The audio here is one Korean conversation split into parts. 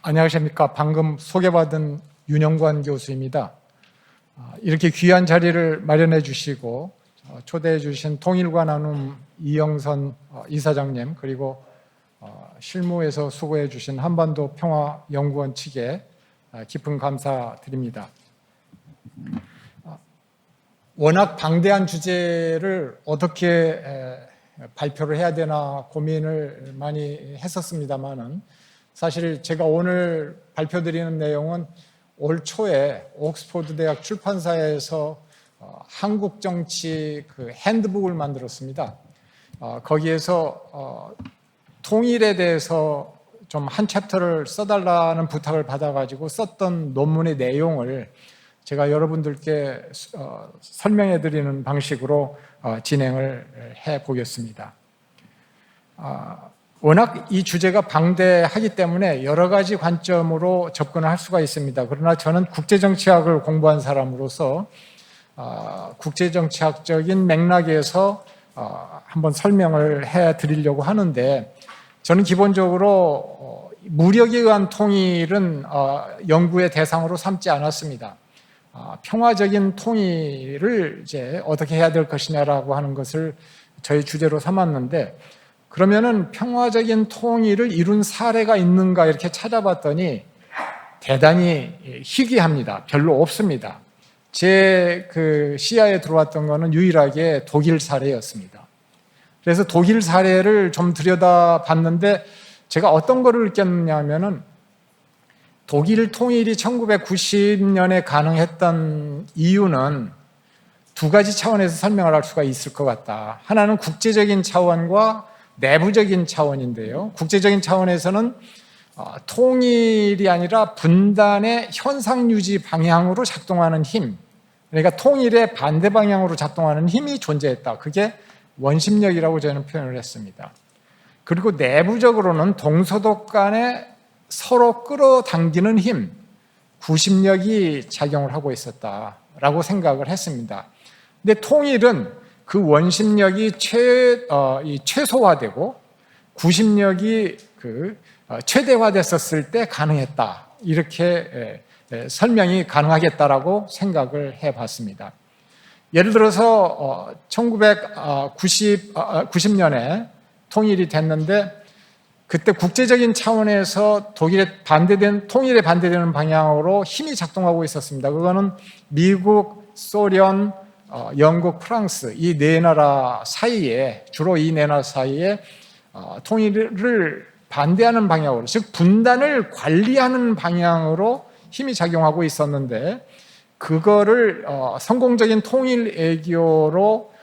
안녕하십니까. 방금 소개받은 윤영관 교수입니다. 이렇게 귀한 자리를 마련해 주시고 초대해 주신 통일과 나눔 이영선 이사장님, 그리고 실무에서 수고해 주신 한반도 평화연구원 측에 깊은 감사드립니다. 워낙 방대한 주제를 어떻게 발표를 해야 되나 고민을 많이 했었습니다만은, 사실 제가 오늘 발표드리는 내용은 올 초에 옥스퍼드 대학 출판사에서 한국 정치 그 핸드북을 만들었습니다. 거기에서 통일에 대해서 좀 한 챕터를 써달라는 부탁을 받아가지고 썼던 논문의 내용을 제가 여러분들께 설명해 드리는 방식으로 진행을 해 보겠습니다. 워낙 이 주제가 방대하기 때문에 여러 가지 관점으로 접근을 할 수가 있습니다. 그러나 저는 국제정치학을 공부한 사람으로서 국제정치학적인 맥락에서 한번 설명을 해 드리려고 하는데, 저는 기본적으로 무력에 의한 통일은 연구의 대상으로 삼지 않았습니다. 평화적인 통일을 이제 어떻게 해야 될 것이냐라고 하는 것을 저희 주제로 삼았는데, 그러면은 평화적인 통일을 이룬 사례가 있는가 이렇게 찾아봤더니 대단히 희귀합니다. 별로 없습니다. 제 그 시야에 들어왔던 거는 유일하게 독일 사례였습니다. 그래서 독일 사례를 좀 들여다봤는데 제가 어떤 거를 느꼈냐면은, 독일 통일이 1990년에 가능했던 이유는 두 가지 차원에서 설명을 할 수가 있을 것 같다. 하나는 국제적인 차원과 내부적인 차원인데요. 국제적인 차원에서는 통일이 아니라 분단의 현상 유지 방향으로 작동하는 힘, 그러니까 통일의 반대 방향으로 작동하는 힘이 존재했다. 그게 원심력이라고 저는 표현을 했습니다. 그리고 내부적으로는 동서독 간에 서로 끌어당기는 힘, 구심력이 작용을 하고 있었다라고 생각을 했습니다. 근데 통일은 그 원심력이 최소화되고 구심력이 최대화됐었을 때 가능했다. 이렇게 설명이 가능하겠다라고 생각을 해봤습니다. 예를 들어서 1990년에 통일이 됐는데, 그때 국제적인 차원에서 통일에 반대되는 방향으로 힘이 작동하고 있었습니다. 그거는 미국, 소련, 영국, 프랑스 이 네 나라 사이에, 주로 이 네 나라 사이에 통일을 반대하는 방향으로, 즉 분단을 관리하는 방향으로 힘이 작용하고 있었는데, 그거를 성공적인 통일 외교로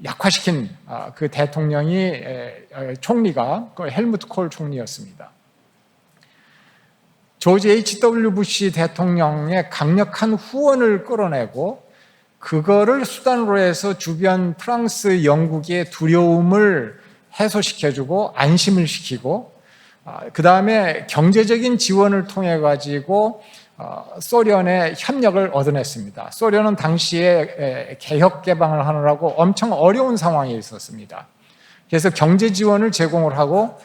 약화시킨 그 대통령이 총리가 헬무트 콜 총리였습니다. 조지 H.W. 부시 대통령의 강력한 후원을 끌어내고, 그거를 수단으로 해서 주변 프랑스, 영국의 두려움을 해소시켜주고 안심을 시키고, 그 다음에 경제적인 지원을 통해 가지고 소련의 협력을 얻어냈습니다. 소련은 당시에 개혁 개방을 하느라고 엄청 어려운 상황에 있었습니다. 그래서 경제 지원을 제공을 하고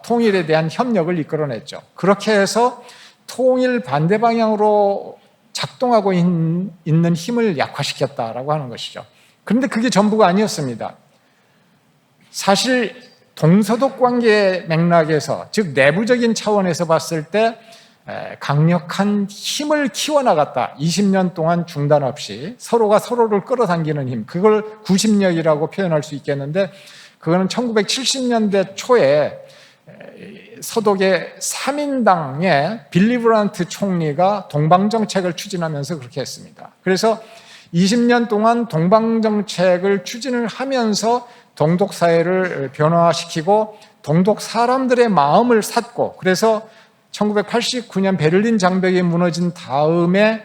통일에 대한 협력을 이끌어냈죠. 그렇게 해서 통일 반대 방향으로 작동하고 있는 힘을 약화시켰다라고 하는 것이죠. 그런데 그게 전부가 아니었습니다. 사실 동서독 관계 맥락에서, 즉 내부적인 차원에서 봤을 때 강력한 힘을 키워나갔다. 20년 동안 중단 없이 서로가 서로를 끌어당기는 힘, 그걸 구심력이라고 표현할 수 있겠는데, 그거는 1970년대 초에 서독의 3인당의 빌리 브란트 총리가 동방정책을 추진하면서 그렇게 했습니다. 그래서 20년 동안 동방정책을 추진을 하면서 동독 사회를 변화시키고 동독 사람들의 마음을 샀고, 그래서 1989년 베를린 장벽이 무너진 다음에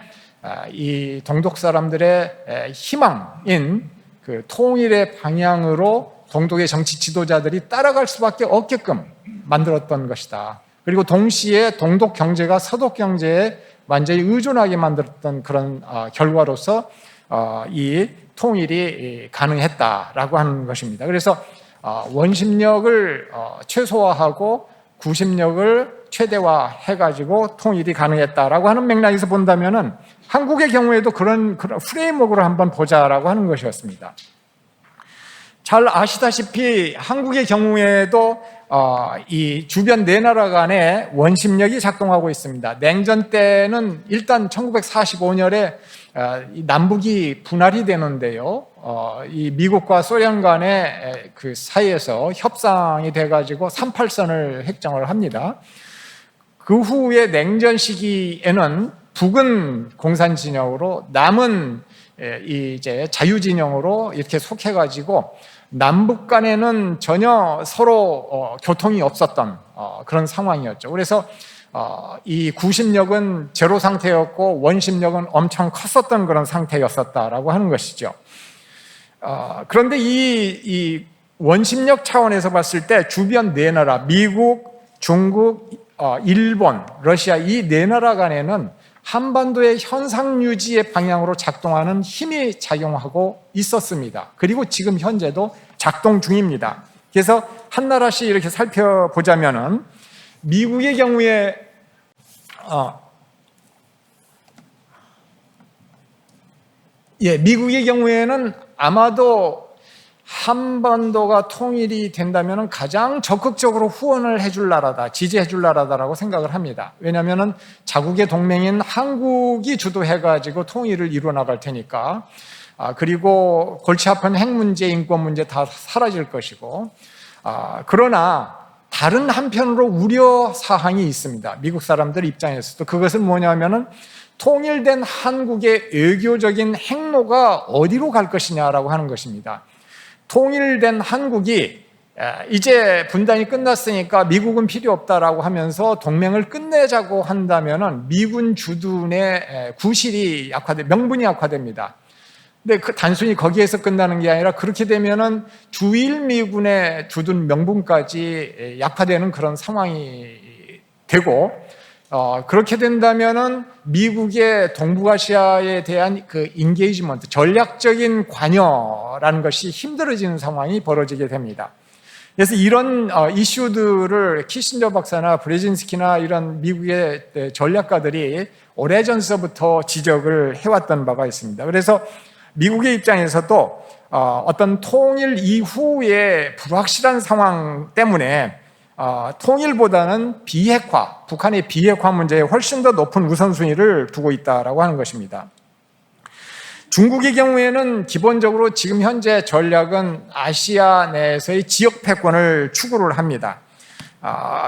이 동독 사람들의 희망인 그 통일의 방향으로 동독의 정치 지도자들이 따라갈 수밖에 없게끔 만들었던 것이다. 그리고 동시에 동독 경제가 서독 경제에 완전히 의존하게 만들었던 그런 결과로서 이 통일이 가능했다라고 하는 것입니다. 그래서 원심력을 최소화하고 구심력을 최대화해가지고 통일이 가능했다라고 하는 맥락에서 본다면은 한국의 경우에도 그런 프레임워크를 한번 보자라고 하는 것이었습니다. 잘 아시다시피 한국의 경우에도 이 주변 네 나라 간에 원심력이 작동하고 있습니다. 냉전 때는 일단 1945년에 남북이 분할이 되는데요. 이 미국과 소련 간의 그 사이에서 협상이 돼가지고 38선을 획정을 합니다. 그 후에 냉전 시기에는 북은 공산 진영으로 남은 이제 자유 진영으로 이렇게 속해가지고 남북 간에는 전혀 서로 교통이 없었던 그런 상황이었죠. 그래서 이 구심력은 제로 상태였고 원심력은 엄청 컸었던 그런 상태였었다라고 하는 것이죠. 그런데 이 원심력 차원에서 봤을 때 주변 네 나라, 미국, 중국, 일본, 러시아 이 네 나라 간에는 한반도의 현상 유지의 방향으로 작동하는 힘이 작용하고 있었습니다. 그리고 지금 현재도 작동 중입니다. 그래서 한 나라씩 이렇게 살펴보자면은 미국의 경우에 미국의 경우에는 아마도 한반도가 통일이 된다면 가장 적극적으로 후원을 해줄 나라다, 지지해줄 나라다라고 생각을 합니다. 왜냐하면 자국의 동맹인 한국이 주도해가지고 통일을 이루어 나갈 테니까. 그리고 골치 아픈 핵 문제, 인권 문제 다 사라질 것이고. 그러나 다른 한편으로 우려 사항이 있습니다. 미국 사람들 입장에서도. 그것은 뭐냐면은 통일된 한국의 외교적인 행로가 어디로 갈 것이냐라고 하는 것입니다. 통일된 한국이 이제 분단이 끝났으니까 미국은 필요 없다라고 하면서 동맹을 끝내자고 한다면은 미군 주둔의 구실이 명분이 약화됩니다. 근데 단순히 거기에서 끝나는 게 아니라 그렇게 되면은 주일 미군의 주둔 명분까지 약화되는 그런 상황이 되고, 그렇게 된다면은 미국의 동북아시아에 대한 그 인게이지먼트, 전략적인 관여라는 것이 힘들어지는 상황이 벌어지게 됩니다. 그래서 이런 이슈들을 키신저 박사나 브레진스키나 이런 미국의 전략가들이 오래전서부터 지적을 해왔던 바가 있습니다. 그래서 미국의 입장에서도 어떤 통일 이후의 불확실한 상황 때문에 통일보다는 비핵화, 북한의 비핵화 문제에 훨씬 더 높은 우선순위를 두고 있다라고 하는 것입니다. 중국의 경우에는 기본적으로 지금 현재 전략은 아시아 내에서의 지역 패권을 추구를 합니다.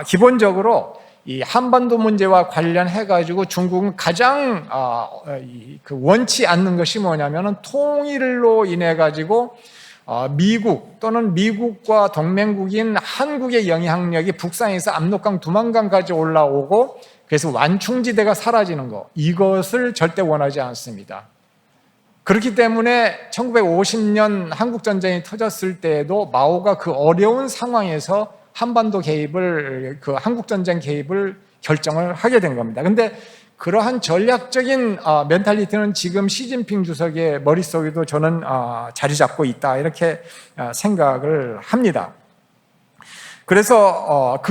기본적으로 이 한반도 문제와 관련해가지고 중국은 가장 원치 않는 것이 뭐냐면은 통일로 인해가지고 미국 또는 미국과 동맹국인 한국의 영향력이 북상에서 압록강, 두만강까지 올라오고 그래서 완충지대가 사라지는 것, 이것을 절대 원하지 않습니다. 그렇기 때문에 1950년 한국전쟁이 터졌을 때에도 마오가 그 어려운 상황에서 한반도 개입을, 그 한국전쟁 개입을 결정을 하게 된 겁니다. 근데 그러한 전략적인 멘탈리티는 지금 시진핑 주석의 머릿속에도 저는 자리 잡고 있다, 이렇게 생각을 합니다. 그래서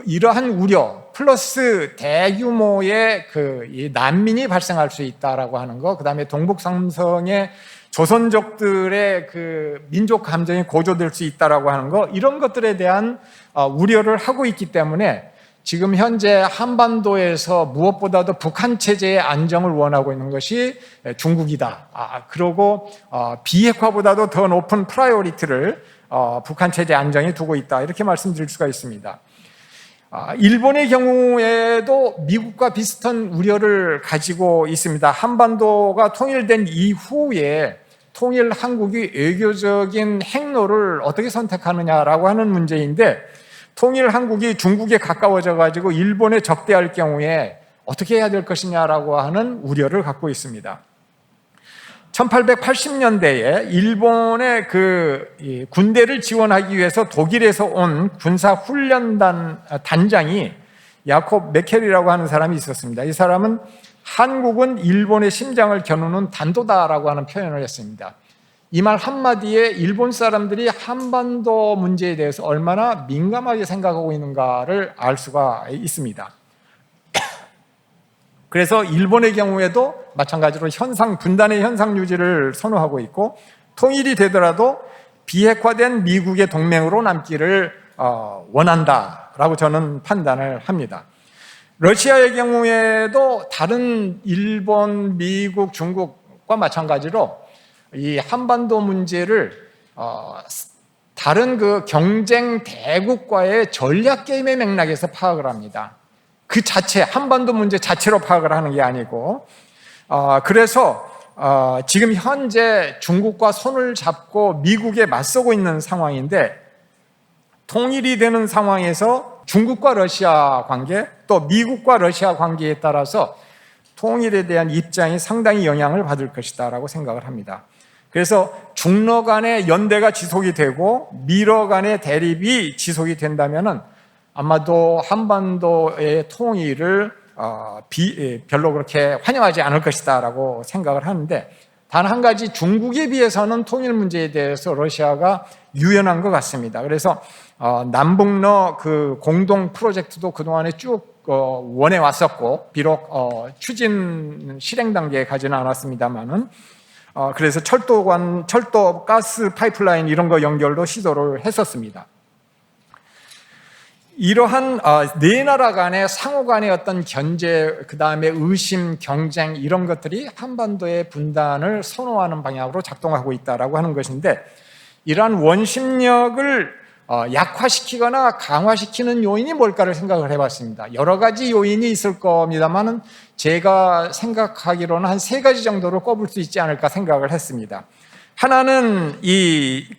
이러한 우려 플러스 대규모의 이 난민이 발생할 수 있다라고 하는 거, 그다음에 동북 삼성의 조선족들의 그 민족 감정이 고조될 수 있다라고 하는 거, 이런 것들에 대한 우려를 하고 있기 때문에 지금 현재 한반도에서 무엇보다도 북한 체제의 안정을 원하고 있는 것이 중국이다. 그러고 비핵화보다도 더 높은 프라이오리티를 북한 체제 안정에 두고 있다, 이렇게 말씀드릴 수가 있습니다. 일본의 경우에도 미국과 비슷한 우려를 가지고 있습니다. 한반도가 통일된 이후에 통일 한국이 외교적인 행로를 어떻게 선택하느냐라고 하는 문제인데, 통일 한국이 중국에 가까워져 가지고 일본에 적대할 경우에 어떻게 해야 될 것이냐라고 하는 우려를 갖고 있습니다. 1880년대에 일본의 군대를 지원하기 위해서 독일에서 온 군사훈련단 단장이 야콥 메켈이라고 하는 사람이 있었습니다. 이 사람은 한국은 일본의 심장을 겨누는 단도다라고 하는 표현을 했습니다. 이 말 한마디에 일본 사람들이 한반도 문제에 대해서 얼마나 민감하게 생각하고 있는가를 알 수가 있습니다. 그래서 일본의 경우에도 마찬가지로 분단의 현상 유지를 선호하고 있고, 통일이 되더라도 비핵화된 미국의 동맹으로 남기를 원한다라고 저는 판단을 합니다. 러시아의 경우에도 다른 일본, 미국, 중국과 마찬가지로 이 한반도 문제를 다른 그 경쟁 대국과의 전략 게임의 맥락에서 파악을 합니다. 그 자체, 한반도 문제 자체로 파악을 하는 게 아니고, 그래서 지금 현재 중국과 손을 잡고 미국에 맞서고 있는 상황인데, 통일이 되는 상황에서 중국과 러시아 관계, 또 미국과 러시아 관계에 따라서 통일에 대한 입장이 상당히 영향을 받을 것이다라고 생각을 합니다. 그래서 중러 간의 연대가 지속이 되고 미러 간의 대립이 지속이 된다면은 아마도 한반도의 통일을 별로 그렇게 환영하지 않을 것이다라고 생각을 하는데, 단 한 가지, 중국에 비해서는 통일 문제에 대해서 러시아가 유연한 것 같습니다. 그래서 남북러 그 공동 프로젝트도 그동안에 쭉 원해 왔었고, 비록 추진 실행 단계에 가지는 않았습니다만은, 그래서 철도, 가스 파이프라인 이런 거 연결도 시도를 했었습니다. 이러한 네 나라 간의 상호 간의 어떤 견제, 그 다음에 의심, 경쟁 이런 것들이 한반도의 분단을 선호하는 방향으로 작동하고 있다라고 하는 것인데, 이러한 원심력을 약화시키거나 강화시키는 요인이 뭘까를 생각을 해봤습니다. 여러 가지 요인이 있을 겁니다만은 제가 생각하기로는 한 3가지 정도로 꼽을 수 있지 않을까 생각을 했습니다. 하나는 이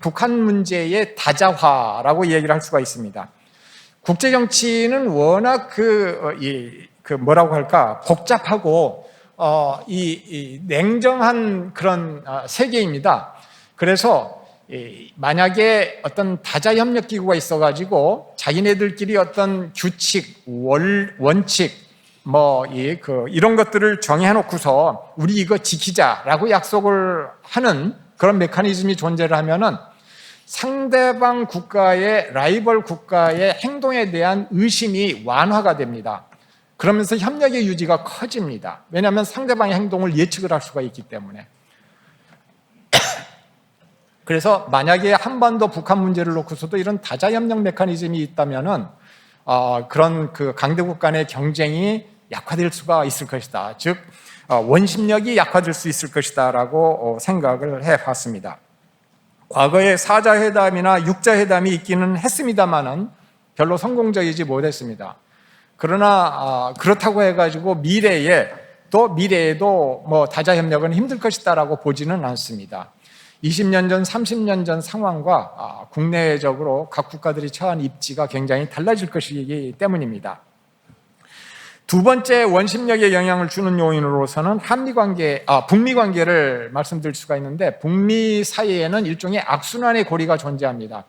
북한 문제의 다자화라고 얘기를 할 수가 있습니다. 국제 정치는 워낙 뭐라고 할까, 복잡하고 이 냉정한 그런 세계입니다. 그래서 만약에 어떤 다자협력 기구가 있어가지고 자기네들끼리 어떤 규칙, 원칙 이런 것들을 정해놓고서 우리 이거 지키자라고 약속을 하는 그런 메커니즘이 존재를 하면은 상대방 국가의, 라이벌 국가의 행동에 대한 의심이 완화가 됩니다. 그러면서 협력의 유지가 커집니다. 왜냐하면 상대방의 행동을 예측을 할 수가 있기 때문에. 그래서 만약에 한반도 북한 문제를 놓고서도 이런 다자협력 메커니즘이 있다면은 그런 그 강대국 간의 경쟁이 약화될 수가 있을 것이다. 즉 원심력이 약화될 수 있을 것이다라고 생각을 해봤습니다. 과거에 4자 회담이나 6자 회담이 있기는 했습니다만은 별로 성공적이지 못했습니다. 그러나 그렇다고 해가지고 미래에도 뭐 다자협력은 힘들 것이다라고 보지는 않습니다. 20년 전, 30년 전 상황과 국내적으로 각 국가들이 처한 입지가 굉장히 달라질 것이기 때문입니다. 두 번째 원심력에 영향을 주는 요인으로서는 북미 관계를 말씀드릴 수가 있는데, 북미 사이에는 일종의 악순환의 고리가 존재합니다.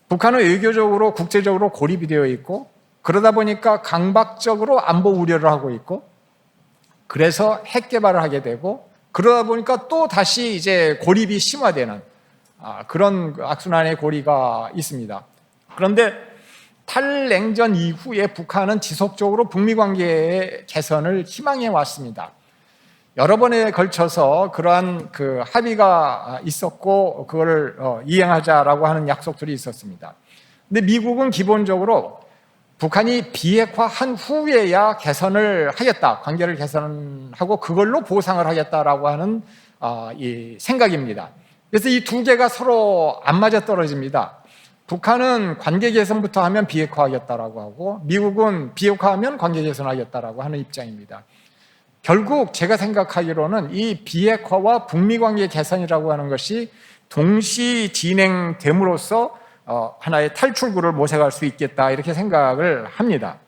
북한은 외교적으로, 국제적으로 고립이 되어 있고, 그러다 보니까 강박적으로 안보 우려를 하고 있고, 그래서 핵 개발을 하게 되고, 그러다 보니까 또 다시 이제 고립이 심화되는 그런 악순환의 고리가 있습니다. 그런데 탈냉전 이후에 북한은 지속적으로 북미 관계의 개선을 희망해 왔습니다. 여러 번에 걸쳐서 그러한 그 합의가 있었고 그걸 이행하자라고 하는 약속들이 있었습니다. 근데 미국은 기본적으로 북한이 비핵화한 후에야 개선을 하겠다, 관계를 개선하고 그걸로 보상을 하겠다라고 하는 이 생각입니다. 그래서 이 두 개가 서로 안 맞아 떨어집니다. 북한은 관계 개선부터 하면 비핵화하겠다라고 하고, 미국은 비핵화하면 관계 개선하겠다라고 하는 입장입니다. 결국 제가 생각하기로는 이 비핵화와 북미 관계 개선이라고 하는 것이 동시 진행됨으로써 하나의 탈출구를 모색할 수 있겠다, 이렇게 생각을 합니다.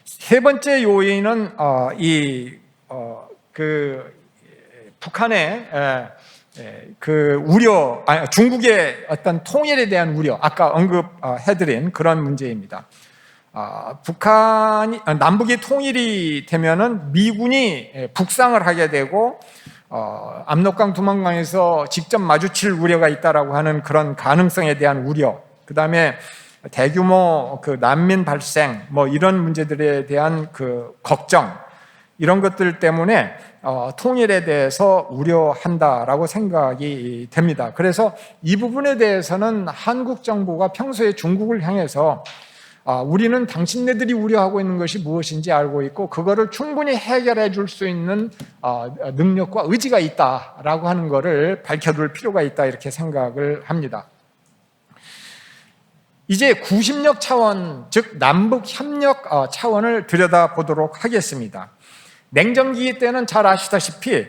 세 번째 요인은 북한의 중국의 어떤 통일에 대한 우려, 아까 언급해드린 그런 문제입니다. 남북이 통일이 되면은 미군이 북상을 하게 되고 압록강 두만강에서 직접 마주칠 우려가 있다라고 하는 그런 가능성에 대한 우려, 그 다음에 대규모 그 난민 발생 뭐 이런 문제들에 대한 그 걱정, 이런 것들 때문에 통일에 대해서 우려한다라고 생각이 됩니다. 그래서 이 부분에 대해서는 한국 정부가 평소에 중국을 향해서 우리는 당신네들이 우려하고 있는 것이 무엇인지 알고 있고 그거를 충분히 해결해 줄 수 있는 능력과 의지가 있다라고 하는 것을 밝혀둘 필요가 있다, 이렇게 생각을 합니다. 이제 구심력 차원, 즉 남북 협력 차원을 들여다보도록 하겠습니다. 냉전기기 때는 잘 아시다시피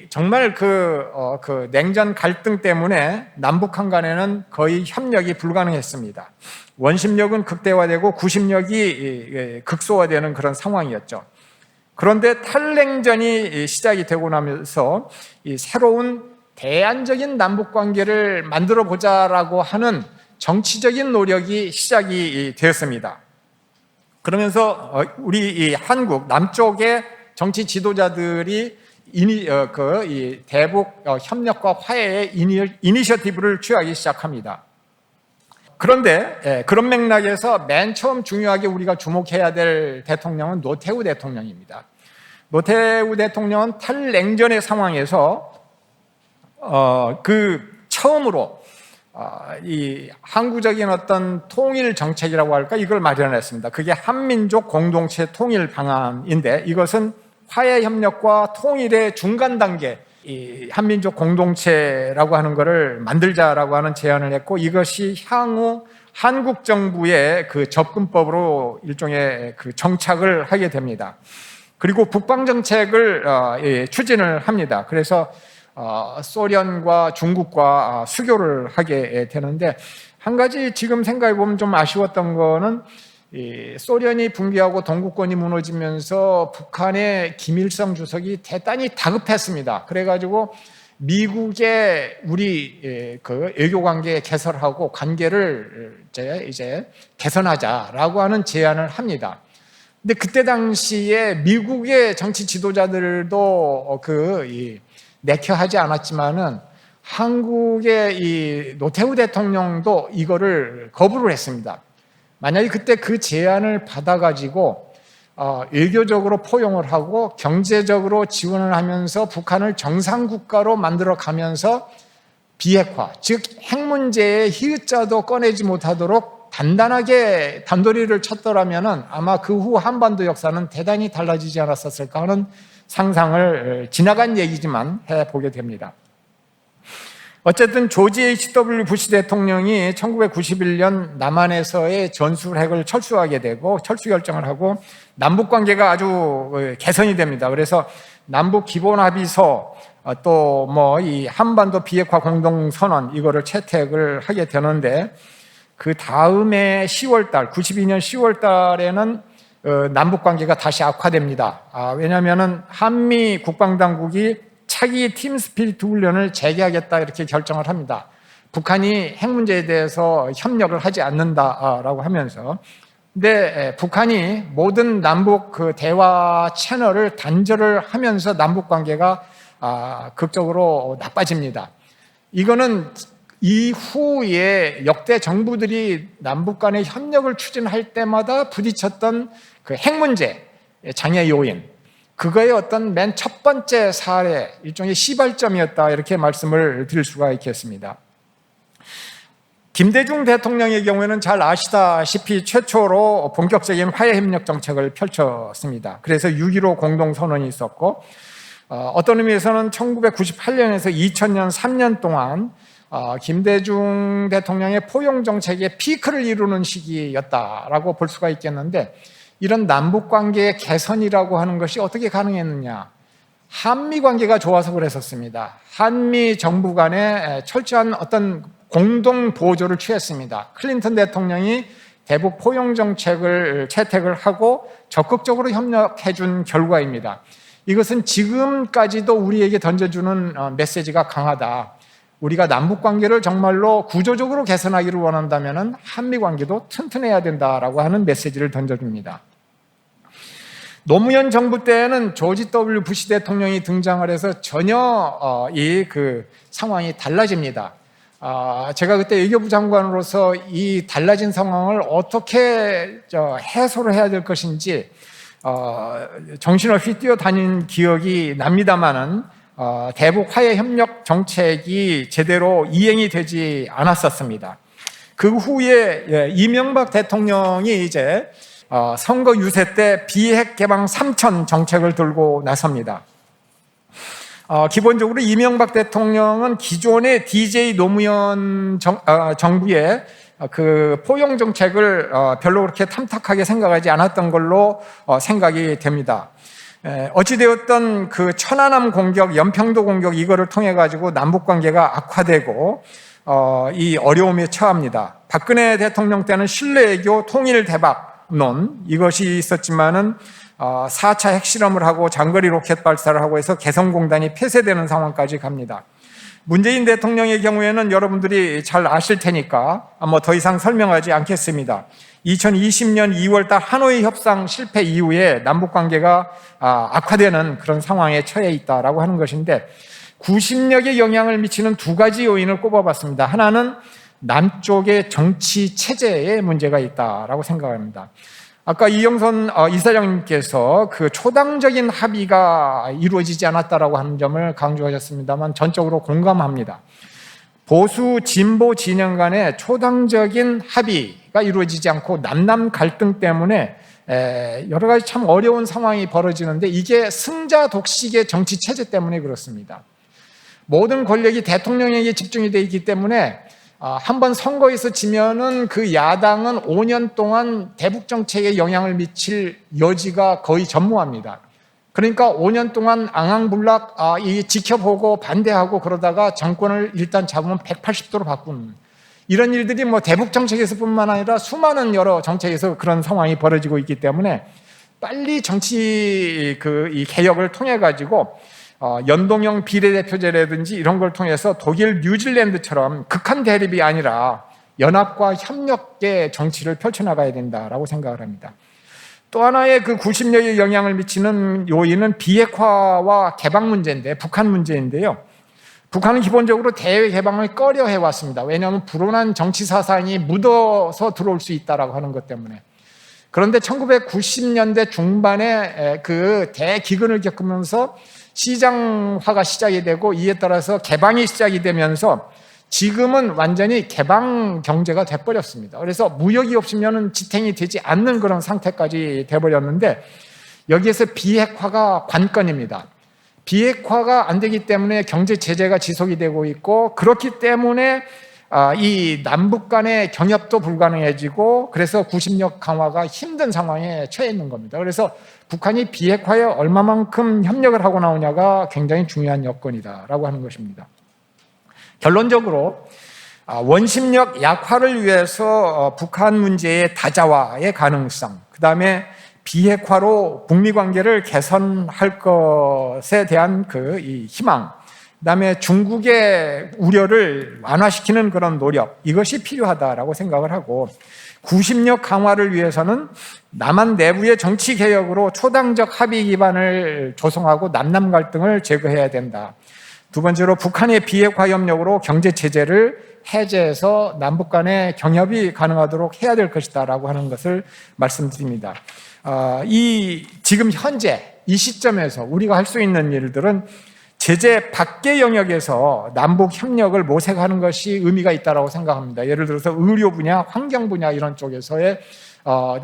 정말 그 냉전 갈등 때문에 남북한 간에는 거의 협력이 불가능했습니다. 원심력은 극대화되고 구심력이 극소화되는 그런 상황이었죠. 그런데 탈냉전이 시작이 되고 나면서 이 새로운 대안적인 남북 관계를 만들어 보자라고 하는 정치적인 노력이 시작이 되었습니다. 그러면서 우리 이 한국 남쪽의 정치 지도자들이 이 대북 협력과 화해의 이니셔티브를 취하기 시작합니다. 그런데 그런 맥락에서 맨 처음 중요하게 우리가 주목해야 될 대통령은 노태우 대통령입니다. 노태우 대통령은 탈냉전의 상황에서 처음으로 이 항구적인 어떤 통일 정책이라고 할까, 이걸 마련했습니다. 그게 한민족 공동체 통일 방안인데, 이것은 화해 협력과 통일의 중간 단계, 이 한민족 공동체라고 하는 것을 만들자라고 하는 제안을 했고, 이것이 향후 한국 정부의 그 접근법으로 일종의 그 정착을 하게 됩니다. 그리고 북방 정책을 추진을 합니다. 그래서 소련과 중국과 수교를 하게 되는데, 한 가지 지금 생각해 보면 좀 아쉬웠던 거는 소련이 붕괴하고 동구권이 무너지면서 북한의 김일성 주석이 대단히 다급했습니다. 그래가지고 미국의 우리 그 외교 관계 개설하고 관계를 이제 개선하자라고 하는 제안을 합니다. 근데 그때 당시에 미국의 정치 지도자들도 내켜하지 않았지만은 한국의 이 노태우 대통령도 이거를 거부를 했습니다. 만약에 그때 그 제안을 받아가지고 외교적으로 포용을 하고 경제적으로 지원을 하면서 북한을 정상국가로 만들어가면서 비핵화, 즉 핵 문제의 희읍자도 꺼내지 못하도록 단단하게 단도리를 쳤더라면 아마 그 후 한반도 역사는 대단히 달라지지 않았었을까 하는 상상을, 지나간 얘기지만 해보게 됩니다. 어쨌든 조지 H.W. 부시 대통령이 1991년 남한에서의 전술핵을 철수하게 되고 철수 결정을 하고 남북 관계가 아주 개선이 됩니다. 그래서 남북 기본 합의서, 또 이 한반도 비핵화 공동 선언, 이거를 채택을 하게 되는데, 그 다음에 10월달, 92년 10월달에는 남북 관계가 다시 악화됩니다. 왜냐하면은 한미 국방당국이 차기 팀 스피리트 훈련을 재개하겠다, 이렇게 결정을 합니다. 북한이 핵 문제에 대해서 협력을 하지 않는다라고 하면서. 근데 북한이 모든 남북 그 대화 채널을 단절을 하면서 남북 관계가 극적으로 나빠집니다. 이거는 이후에 역대 정부들이 남북 간의 협력을 추진할 때마다 부딪혔던 그 핵 문제, 장애 요인, 그거의 어떤 맨 첫 번째 사례, 일종의 시발점이었다, 이렇게 말씀을 드릴 수가 있겠습니다. 김대중 대통령의 경우에는 잘 아시다시피 최초로 본격적인 화해협력 정책을 펼쳤습니다. 그래서 6.15 공동선언이 있었고, 어떤 의미에서는 1998년에서 2000년 3년 동안 김대중 대통령의 포용 정책의 피크를 이루는 시기였다라고 볼 수가 있겠는데, 이런 남북관계의 개선이라고 하는 것이 어떻게 가능했느냐? 한미 관계가 좋아서 그랬었습니다. 한미 정부 간에 철저한 어떤 공동 보조를 취했습니다. 클린턴 대통령이 대북 포용 정책을 채택을 하고 적극적으로 협력해 준 결과입니다. 이것은 지금까지도 우리에게 던져주는 메시지가 강하다. 우리가 남북 관계를 정말로 구조적으로 개선하기를 원한다면 한미 관계도 튼튼해야 된다라고 하는 메시지를 던져줍니다. 노무현 정부 때는 조지 W. 부시 대통령이 등장을 해서 전혀 그 상황이 달라집니다. 제가 그때 외교부 장관으로서 이 달라진 상황을 어떻게 해소를 해야 될 것인지 정신없이 뛰어다닌 기억이 납니다만은 대북 화해 협력 정책이 제대로 이행이 되지 않았었습니다. 그 후에 이명박 대통령이 이제 선거 유세 때 비핵 개방 3천 정책을 들고 나섭니다. 기본적으로 이명박 대통령은 기존의 DJ 노무현 정부의 그 포용 정책을 별로 그렇게 탐탁하게 생각하지 않았던 걸로 생각이 됩니다. 어찌되었던 그 천안함 공격, 연평도 공격 이거를 통해 가지고 남북 관계가 악화되고 이 어려움에 처합니다. 박근혜 대통령 때는 신뢰외교 통일 대박론 이것이 있었지만은 4차 핵실험을 하고 장거리 로켓 발사를 하고 해서 개성공단이 폐쇄되는 상황까지 갑니다. 문재인 대통령의 경우에는 여러분들이 잘 아실 테니까 더 이상 설명하지 않겠습니다. 2020년 2월달 하노이 협상 실패 이후에 남북관계가 악화되는 그런 상황에 처해 있다라고 하는 것인데 90력에 영향을 미치는 두 가지 요인을 꼽아봤습니다. 하나는 남쪽의 정치 체제에 문제가 있다라고 생각합니다. 아까 이영선 이사장님께서 그 초당적인 합의가 이루어지지 않았다라고 하는 점을 강조하셨습니다만 전적으로 공감합니다. 보수 진보 진영 간의 초당적인 합의가 이루어지지 않고 남남 갈등 때문에 여러 가지 참 어려운 상황이 벌어지는데 이게 승자 독식의 정치 체제 때문에 그렇습니다. 모든 권력이 대통령에게 집중이 되어 있기 때문에 한번 선거에서 지면은 그 야당은 5년 동안 대북 정책에 영향을 미칠 여지가 거의 전무합니다. 그러니까 5년 동안 앙앙불락 지켜보고 반대하고 그러다가 정권을 일단 잡으면 180도로 바꾸는 이런 일들이 대북 정책에서뿐만 아니라 수많은 여러 정책에서 그런 상황이 벌어지고 있기 때문에 빨리 정치 이 개혁을 통해 가지고 연동형 비례대표제라든지 이런 걸 통해서 독일, 뉴질랜드처럼 극한 대립이 아니라 연합과 협력의 정치를 펼쳐나가야 된다라고 생각을 합니다. 또 하나의 그 90년에 영향을 미치는 요인은 비핵화와 개방 문제인데 북한 문제인데요. 북한은 기본적으로 대외 개방을 꺼려 해왔습니다. 왜냐하면 불온한 정치 사상이 묻어서 들어올 수 있다라고 하는 것 때문에. 그런데 1990년대 중반에 그 대기근을 겪으면서 시장화가 시작이 되고 이에 따라서 개방이 시작이 되면서 지금은 완전히 개방 경제가 돼버렸습니다. 그래서 무역이 없으면 지탱이 되지 않는 그런 상태까지 돼버렸는데 여기에서 비핵화가 관건입니다. 비핵화가 안 되기 때문에 경제 제재가 지속이 되고 있고 그렇기 때문에 이 남북 간의 경협도 불가능해지고 그래서 구심력 강화가 힘든 상황에 처해 있는 겁니다. 그래서 북한이 비핵화에 얼마만큼 협력을 하고 나오냐가 굉장히 중요한 여건이다라고 하는 것입니다. 결론적으로 원심력 약화를 위해서 북한 문제의 다자화의 가능성, 그 다음에 비핵화로 북미 관계를 개선할 것에 대한 이 희망, 그 다음에 중국의 우려를 완화시키는 그런 노력, 이것이 필요하다라고 생각을 하고 90력 강화를 위해서는 남한 내부의 정치 개혁으로 초당적 합의 기반을 조성하고 남남 갈등을 제거해야 된다. 두 번째로 북한의 비핵화 협력으로 경제 제재를 해제해서 남북 간의 경협이 가능하도록 해야 될 것이다라고 하는 것을 말씀드립니다. 지금 현재 이 시점에서 우리가 할 수 있는 일들은 제재 밖의 영역에서 남북 협력을 모색하는 것이 의미가 있다고 생각합니다. 예를 들어서 의료 분야, 환경 분야 이런 쪽에서의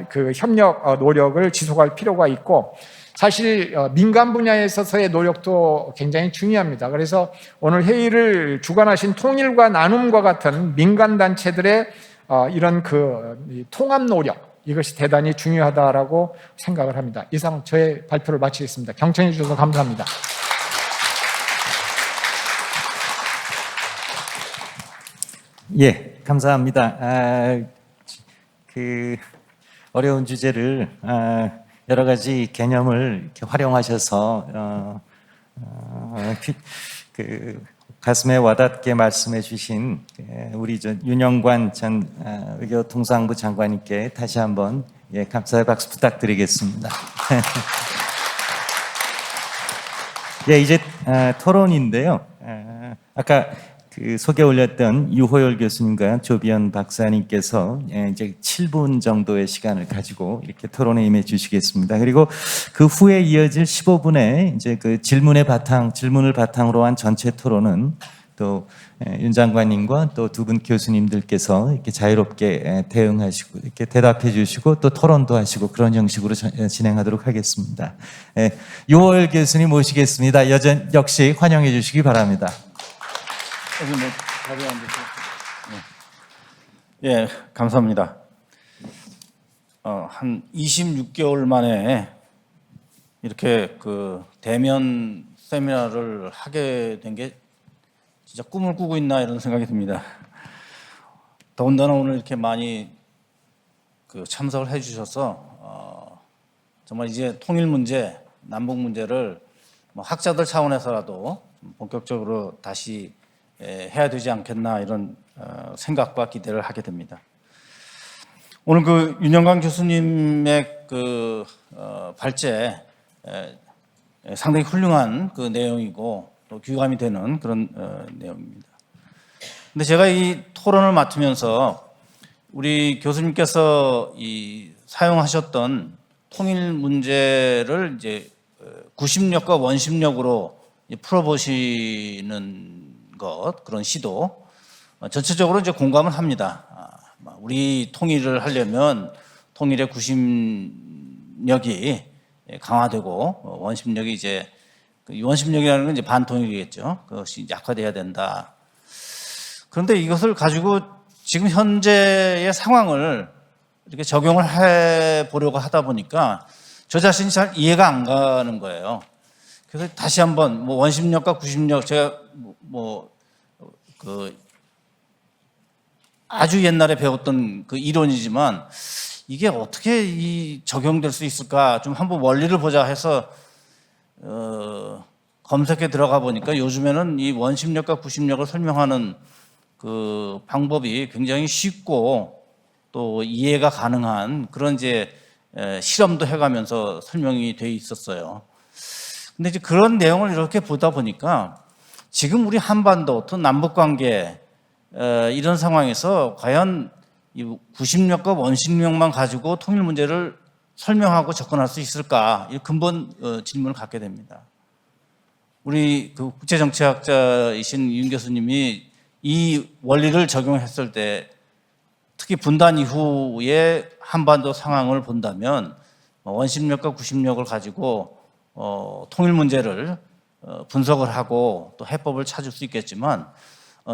그 협력 노력을 지속할 필요가 있고 사실 민간 분야에 있어서의 노력도 굉장히 중요합니다. 그래서 오늘 회의를 주관하신 통일과 나눔과 같은 민간 단체들의 이런 통합 노력 이것이 대단히 중요하다라고 생각을 합니다. 이상 저의 발표를 마치겠습니다. 경청해 주셔서 감사합니다. 예, 감사합니다. 어려운 주제를 여러 가지 개념을 이렇게 활용하셔서 가슴에 와닿게 말씀해 주신 우리 윤영관 전 외교통상부 장관님께 다시 한번 감사의 박수 부탁드리겠습니다. 이제 토론인데요. 아까 그 소개 올렸던 유호열 교수님과 조비연 박사님께서 이제 7분 정도의 시간을 가지고 이렇게 토론에 임해 주시겠습니다. 그리고 그 후에 이어질 15분의 이제 그 질문을 바탕으로 한 전체 토론은 또 윤 장관님과 또 두 분 교수님들께서 이렇게 자유롭게 대응하시고 이렇게 대답해 주시고 또 토론도 하시고 그런 형식으로 진행하도록 하겠습니다. 유호열 교수님 모시겠습니다. 역시 환영해 주시기 바랍니다. 여기 뭐 자리에 앉으세요. 예, 감사합니다. 한 26개월 만에 이렇게 그 대면 세미나를 하게 된 게 진짜 꿈을 꾸고 있나 이런 생각이 듭니다. 더군다나 오늘 이렇게 많이 그 참석을 해주셔서 정말 이제 통일 문제, 남북 문제를 뭐 학자들 차원에서라도 본격적으로 다시 해야 되지 않겠나 이런 생각과 기대를 하게 됩니다. 오늘 그 윤영관 교수님의 그 발제 상당히 훌륭한 그 내용이고 또 귀감이 되는 그런 내용입니다. 근데 제가 이 토론을 맡으면서 우리 교수님께서 이 사용하셨던 통일 문제를 이제 구심력과 원심력으로 풀어보시는 것, 그런 시도 전체적으로 이제 공감을 합니다. 우리 통일을 하려면 통일의 구심력이 강화되고 원심력이 이제 원심력이라는 건 이제 반통일이겠죠. 그것이 약화돼야 된다. 그런데 이것을 가지고 지금 현재의 상황을 이렇게 적용을 해 보려고 하다 보니까 저 자신이 잘 이해가 안 가는 거예요. 그래서 다시 한번 뭐 원심력과 구심력 제가 그 아주 옛날에 배웠던 그 이론이지만 이게 어떻게 적용될 수 있을까 좀 한번 원리를 보자 해서 검색에 들어가 보니까 요즘에는 이 원심력과 구심력을 설명하는 그 방법이 굉장히 쉽고 또 이해가 가능한 그런 이제 실험도 해가면서 설명이 돼 있었어요. 근데 이제 그런 내용을 이렇게 보다 보니까 지금 우리 한반도 또 남북 관계 이런 상황에서 과연 이 구심력과 원심력만 가지고 통일 문제를 설명하고 접근할 수 있을까? 이 근본 질문을 갖게 됩니다. 우리 그 국제정치학자이신 윤 교수님이 이 원리를 적용했을 때 특히 분단 이후의 한반도 상황을 본다면 원심력과 구심력을 가지고 통일 문제를 분석을 하고 또 해법을 찾을 수 있겠지만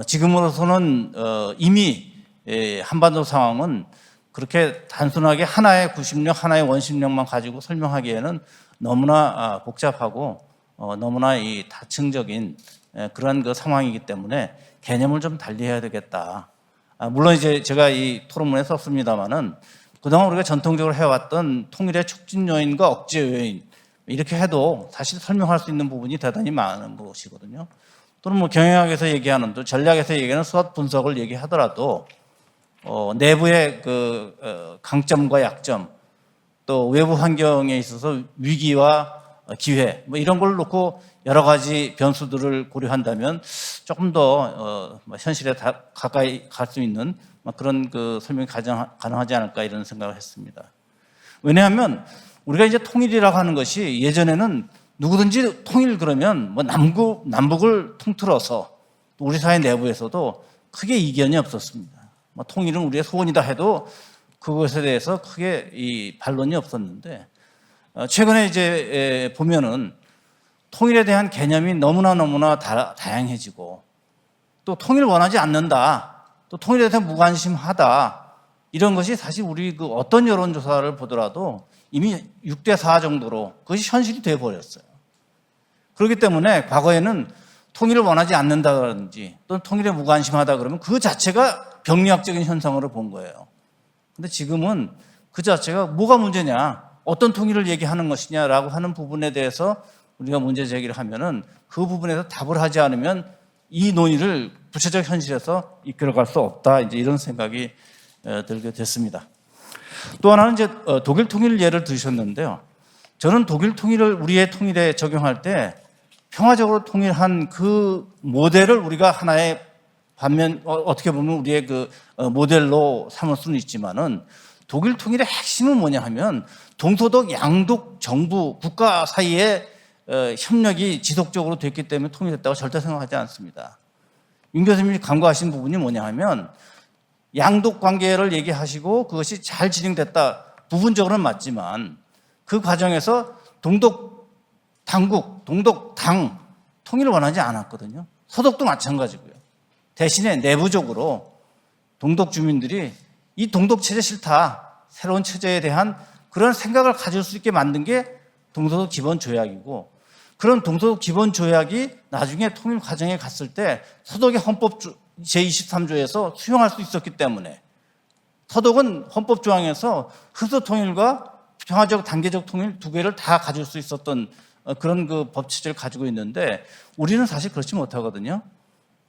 지금으로서는 이미 한반도 상황은 그렇게 단순하게 하나의 구심력, 하나의 원심력만 가지고 설명하기에는 너무나 복잡하고 너무나 이 다층적인 그런 그 상황이기 때문에 개념을 좀 달리해야 되겠다. 물론 이제 제가 이 토론문에 썼습니다만은 그동안 우리가 전통적으로 해왔던 통일의 촉진 요인과 억제 요인 이렇게 해도 사실 설명할 수 있는 부분이 대단히 많은 것이거든요. 또는 뭐 경영학에서 얘기하는 또 전략에서 얘기하는 수학 분석을 얘기하더라도 내부의 그 강점과 약점 또 외부 환경에 있어서 위기와 기회 뭐 이런 걸 놓고 여러 가지 변수들을 고려한다면 조금 더 현실에 가까이 갈 수 있는 그런 그 설명이 가능하지 않을까 이런 생각을 했습니다. 왜냐하면 우리가 이제 통일이라고 하는 것이 예전에는 누구든지 통일 그러면 뭐 남북을 통틀어서 우리 사회 내부에서도 크게 이견이 없었습니다. 뭐 통일은 우리의 소원이다 해도 그것에 대해서 크게 이 반론이 없었는데 최근에 이제 보면은 통일에 대한 개념이 너무나 다양해지고 또 통일을 원하지 않는다, 또 통일에 대한 무관심하다 이런 것이 사실 우리 그 어떤 여론조사를 보더라도 이미 6대4 정도로 그것이 현실이 되어 버렸어요. 그렇기 때문에 과거에는 통일을 원하지 않는다든지 또는 통일에 무관심하다 그러면 그 자체가 병리학적인 현상으로 본 거예요. 근데 지금은 그 자체가 뭐가 문제냐, 어떤 통일을 얘기하는 것이냐라고 하는 부분에 대해서 우리가 문제 제기를 하면은 그 부분에서 답을 하지 않으면 이 논의를 구체적 현실에서 이끌어갈 수 없다. 이제 이런 생각이 들게 됐습니다. 또 하나는 이제 독일 통일 예를 들으셨는데요. 저는 독일 통일을 우리의 통일에 적용할 때 평화적으로 통일한 그 모델을 우리가 하나의 반면 어떻게 보면 우리의 그 모델로 삼을 수는 있지만은 독일 통일의 핵심은 뭐냐 하면 동서독 양독 정부 국가 사이에 협력이 지속적으로 됐기 때문에 통일했다고 절대 생각하지 않습니다. 윤 교수님이 간과하신 부분이 뭐냐 하면 양독 관계를 얘기하시고 그것이 잘 진행됐다 부분적으로는 맞지만 그 과정에서 동독 당국, 동독 당 통일을 원하지 않았거든요. 서독도 마찬가지고요. 대신에 내부적으로 동독 주민들이 이 동독 체제 싫다, 새로운 체제에 대한 그런 생각을 가질 수 있게 만든 게 동서독 기본 조약이고, 그런 동서독 기본 조약이 나중에 통일 과정에 갔을 때 서독의 헌법 제23조에서 수용할 수 있었기 때문에, 서독은 헌법 조항에서 흡수 통일과 평화적 단계적 통일 두 개를 다 가질 수 있었던 그런 그 법 체제를 가지고 있는데 우리는 사실 그렇지 못하거든요.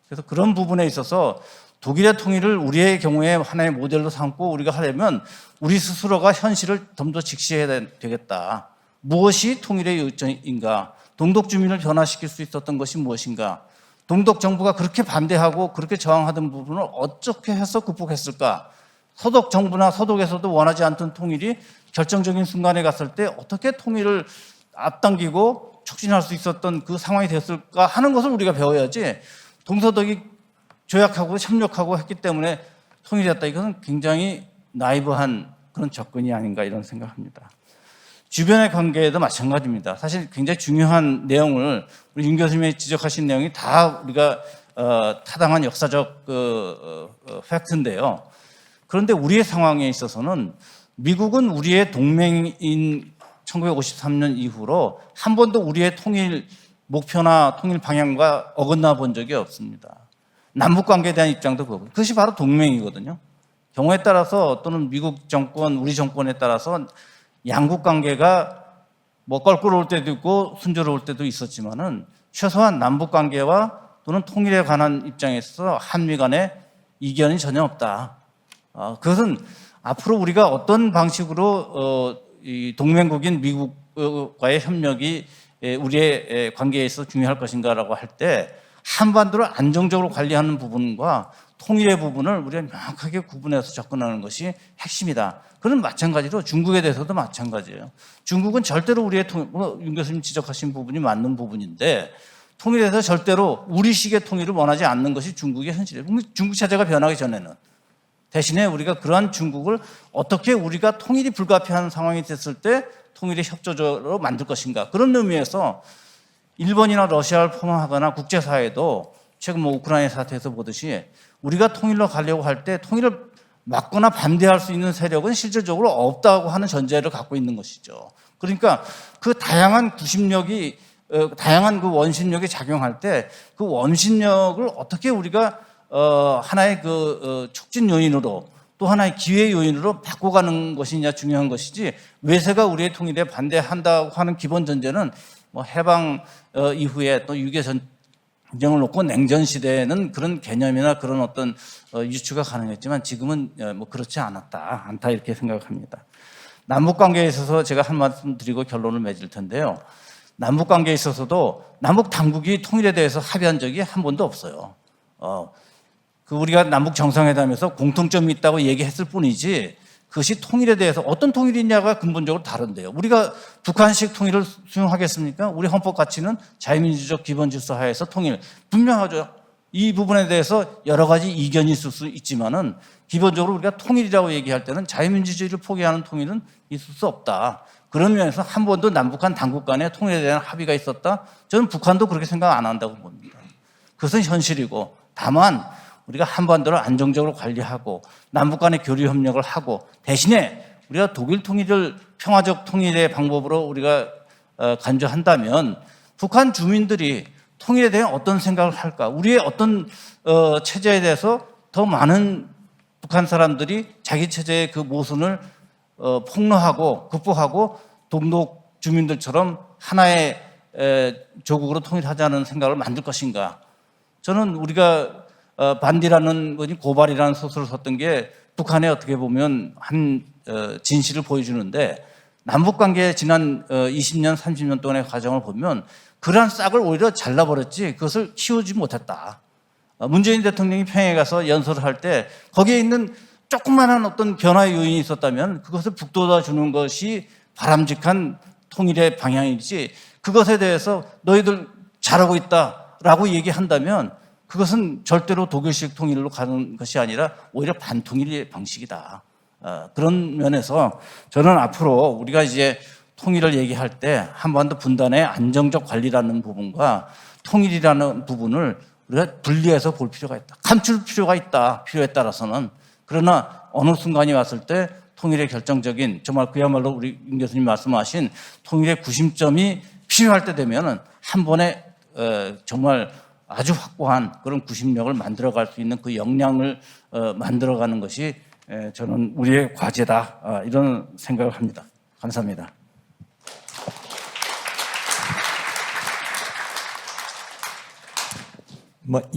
그래서 그런 부분에 있어서 독일의 통일을 우리의 경우에 하나의 모델로 삼고 우리가 하려면 우리 스스로가 현실을 좀 더 직시해야 되겠다. 무엇이 통일의 요점인가? 동독 주민을 변화시킬 수 있었던 것이 무엇인가? 동독 정부가 그렇게 반대하고 그렇게 저항하던 부분을 어떻게 해서 극복했을까? 서독 정부나 서독에서도 원하지 않던 통일이 결정적인 순간에 갔을 때 어떻게 통일을 앞당기고 촉진할 수 있었던 그 상황이 됐을까 하는 것을 우리가 배워야지, 동서독이 조약하고 협력하고 했기 때문에 통일됐다, 이것은 굉장히 나이브한 그런 접근이 아닌가 이런 생각합니다. 주변의 관계에도 마찬가지입니다. 사실 굉장히 중요한 내용을 우리 윤 교수님이 지적하신 내용이 다 우리가 타당한 역사적 팩트인데요. 그런데 우리의 상황에 있어서는 미국은 우리의 동맹인 1953년 이후로 한 번도 우리의 통일 목표나 통일 방향과 어긋나 본 적이 없습니다. 남북 관계에 대한 입장도 그렇고, 그것이 바로 동맹이거든요. 경우에 따라서 또는 미국 정권, 우리 정권에 따라서 양국 관계가 뭐 껄끄러울 때도 있고 순조로울 때도 있었지만은 최소한 남북 관계와 또는 통일에 관한 입장에서 한미 간에 이견이 전혀 없다. 그것은 앞으로 우리가 어떤 방식으로 이 동맹국인 미국과의 협력이 우리의 관계에 있어 중요할 것인가라고 할 때 한반도를 안정적으로 관리하는 부분과 통일의 부분을 우리가 명확하게 구분해서 접근하는 것이 핵심이다. 그런 마찬가지로 중국에 대해서도 마찬가지예요. 중국은 절대로 우리의 윤 교수님 지적하신 부분이 맞는 부분인데 통일에 대해서 절대로 우리식의 통일을 원하지 않는 것이 중국의 현실이에요. 중국 체제가 변하기 전에는. 대신에 우리가 그러한 중국을 어떻게 우리가 통일이 불가피한 상황이 됐을 때 통일의 협조적으로 만들 것인가. 그런 의미에서 일본이나 러시아를 포함하거나 국제사회도 최근 뭐 우크라이나 사태에서 보듯이 우리가 통일로 가려고 할 때 통일을 막거나 반대할 수 있는 세력은 실질적으로 없다고 하는 전제를 갖고 있는 것이죠. 그러니까 그 다양한 구심력이 다양한 그 원심력이 작용할 때 그 원심력을 어떻게 우리가 하나의 그 촉진 요인으로 또 하나의 기회 요인으로 바꿔가는 것이냐 중요한 것이지, 외세가 우리의 통일에 반대한다고 하는 기본 전제는 뭐 해방 이후에 또 6.25 전쟁을 놓고 냉전 시대에는 그런 개념이나 그런 어떤 유추가 가능했지만 지금은 뭐 그렇지 않다 이렇게 생각합니다. 남북 관계에 있어서 제가 한 말씀 드리고 결론을 맺을 텐데요. 남북 관계에 있어서도 남북 당국이 통일에 대해서 합의한 적이 한 번도 없어요. 그 우리가 남북 정상회담에서 공통점이 있다고 얘기했을 뿐이지 그것이 통일에 대해서 어떤 통일이냐가 근본적으로 다른데요. 우리가 북한식 통일을 수용하겠습니까? 우리 헌법 가치는 자유민주적 기본 질서 하에서 통일 분명하죠. 이 부분에 대해서 여러 가지 이견이 있을 수 있지만은 기본적으로 우리가 통일이라고 얘기할 때는 자유민주주의를 포기하는 통일은 있을 수 없다. 그런 면에서 한 번도 남북한 당국 간에 통일에 대한 합의가 있었다? 저는 북한도 그렇게 생각 안 한다고 봅니다. 그것은 현실이고, 다만 우리가 한반도를 안정적으로 관리하고 남북 간의 교류 협력을 하고 대신에 우리가 독일 통일을 평화적 통일의 방법으로 우리가 간주한다면 북한 주민들이 통일에 대한 어떤 생각을 할까? 우리의 어떤 체제에 대해서 더 많은 북한 사람들이 자기 체제의 그 모순을 폭로하고 극복하고 동독 주민들처럼 하나의 조국으로 통일하자는 생각을 만들 것인가? 저는 우리가 반디라는 분이 고발이라는 소설을 썼던 게 북한에 어떻게 보면 한 진실을 보여주는데 남북 관계의 지난 20년, 30년 동안의 과정을 보면 그러한 싹을 오히려 잘라버렸지 그것을 키우지 못했다. 문재인 대통령이 평양에 가서 연설을 할 때 거기에 있는 조그만한 어떤 변화의 요인이 있었다면 그것을 북돋아 주는 것이 바람직한 통일의 방향이지 그것에 대해서 너희들 잘하고 있다라고 얘기한다면 그것은 절대로 독일식 통일로 가는 것이 아니라 오히려 반통일의 방식이다. 그런 면에서 저는 앞으로 우리가 이제 통일을 얘기할 때 한반도 분단의 안정적 관리라는 부분과 통일이라는 부분을 우리가 분리해서 볼 필요가 있다. 감출 필요가 있다. 필요에 따라서는. 그러나 어느 순간이 왔을 때 통일의 결정적인 정말 그야말로 우리 임 교수님 말씀하신 통일의 구심점이 필요할 때 되면은 한 번에 정말 아주 확고한 그런 구심력을 만들어갈 수 있는 그 역량을 만들어가는 것이 저는 우리의 과제다 이런 생각을 합니다. 감사합니다.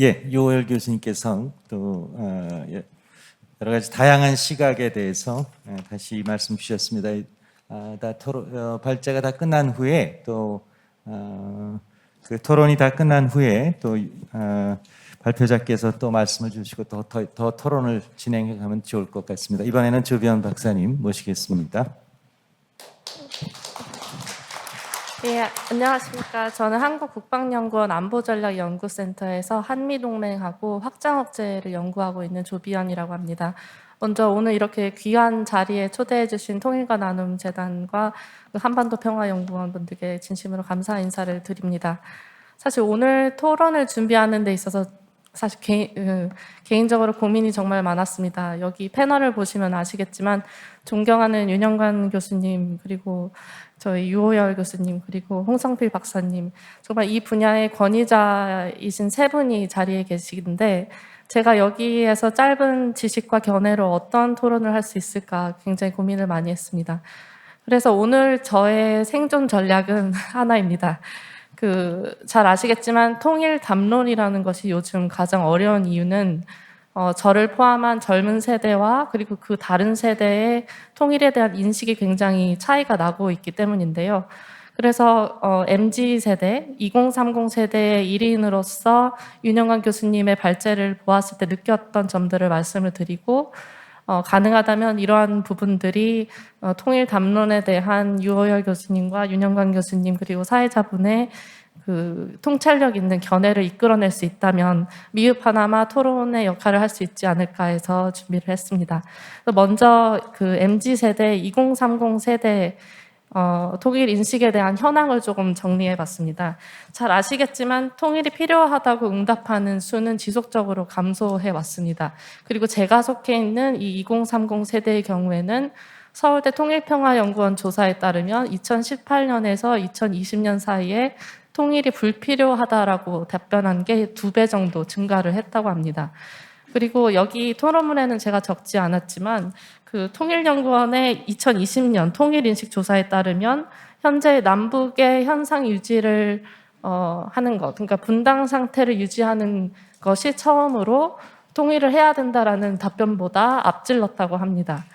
유호열 교수님께서 또 여러 가지 다양한 시각에 대해서 다시 말씀 주셨습니다. 발제가 다 끝난 후에 또 그 토론이 다 끝난 후에 또 발표자께서 또 말씀을 주시고 더 토론을 진행해 가면 좋을 것 같습니다. 이번에는 조비연 박사님 모시겠습니다. 네, 안녕하십니까. 저는 한국국방연구원 안보전략연구센터에서 한미동맹하고 확장억제를 연구하고 있는 조비연이라고 합니다. 먼저 오늘 이렇게 귀한 자리에 초대해 주신 통일과 나눔 재단과 한반도 평화연구원 분들께 진심으로 감사 인사를 드립니다. 사실 오늘 토론을 준비하는 데 있어서 사실 개인적으로 고민이 정말 많았습니다. 여기 패널을 보시면 아시겠지만 존경하는 윤영관 교수님, 그리고 저희 유호열 교수님, 그리고 홍성필 박사님, 정말 이 분야의 권위자이신 세 분이 자리에 계시는데 제가 여기에서 짧은 지식과 견해로 어떤 토론을 할 수 있을까 굉장히 고민을 많이 했습니다. 그래서 오늘 저의 생존 전략은 하나입니다. 잘 아시겠지만 통일 담론이라는 것이 요즘 가장 어려운 이유는 저를 포함한 젊은 세대와 그리고 그 다른 세대의 통일에 대한 인식이 굉장히 차이가 나고 있기 때문인데요. 그래서 MZ세대, 2030 세대의 1인으로서 윤영관 교수님의 발제를 보았을 때 느꼈던 점들을 말씀을 드리고 가능하다면 이러한 부분들이 통일 담론에 대한 유호열 교수님과 윤영관 교수님 그리고 사회자분의 그 통찰력 있는 견해를 이끌어낼 수 있다면 미흡하나마 토론의 역할을 할 수 있지 않을까 해서 준비를 했습니다. 먼저 그 MZ세대, 2030 세대 통일 인식에 대한 현황을 조금 정리해 봤습니다. 잘 아시겠지만 통일이 필요하다고 응답하는 수는 지속적으로 감소해 왔습니다. 그리고 제가 속해 있는 이 2030 세대의 경우에는 서울대 통일평화연구원 조사에 따르면 2018년에서 2020년 사이에 통일이 불필요하다라고 답변한 게 2배 정도 증가를 했다고 합니다. 그리고 여기 토론문에는 제가 적지 않았지만 그 통일연구원의 2020년 통일인식 조사에 따르면 현재 남북의 현상 유지를 하는 것, 그러니까 분당 상태를 유지하는 것이 처음으로 통일을 해야 된다라는 답변보다 앞질렀다고 합니다.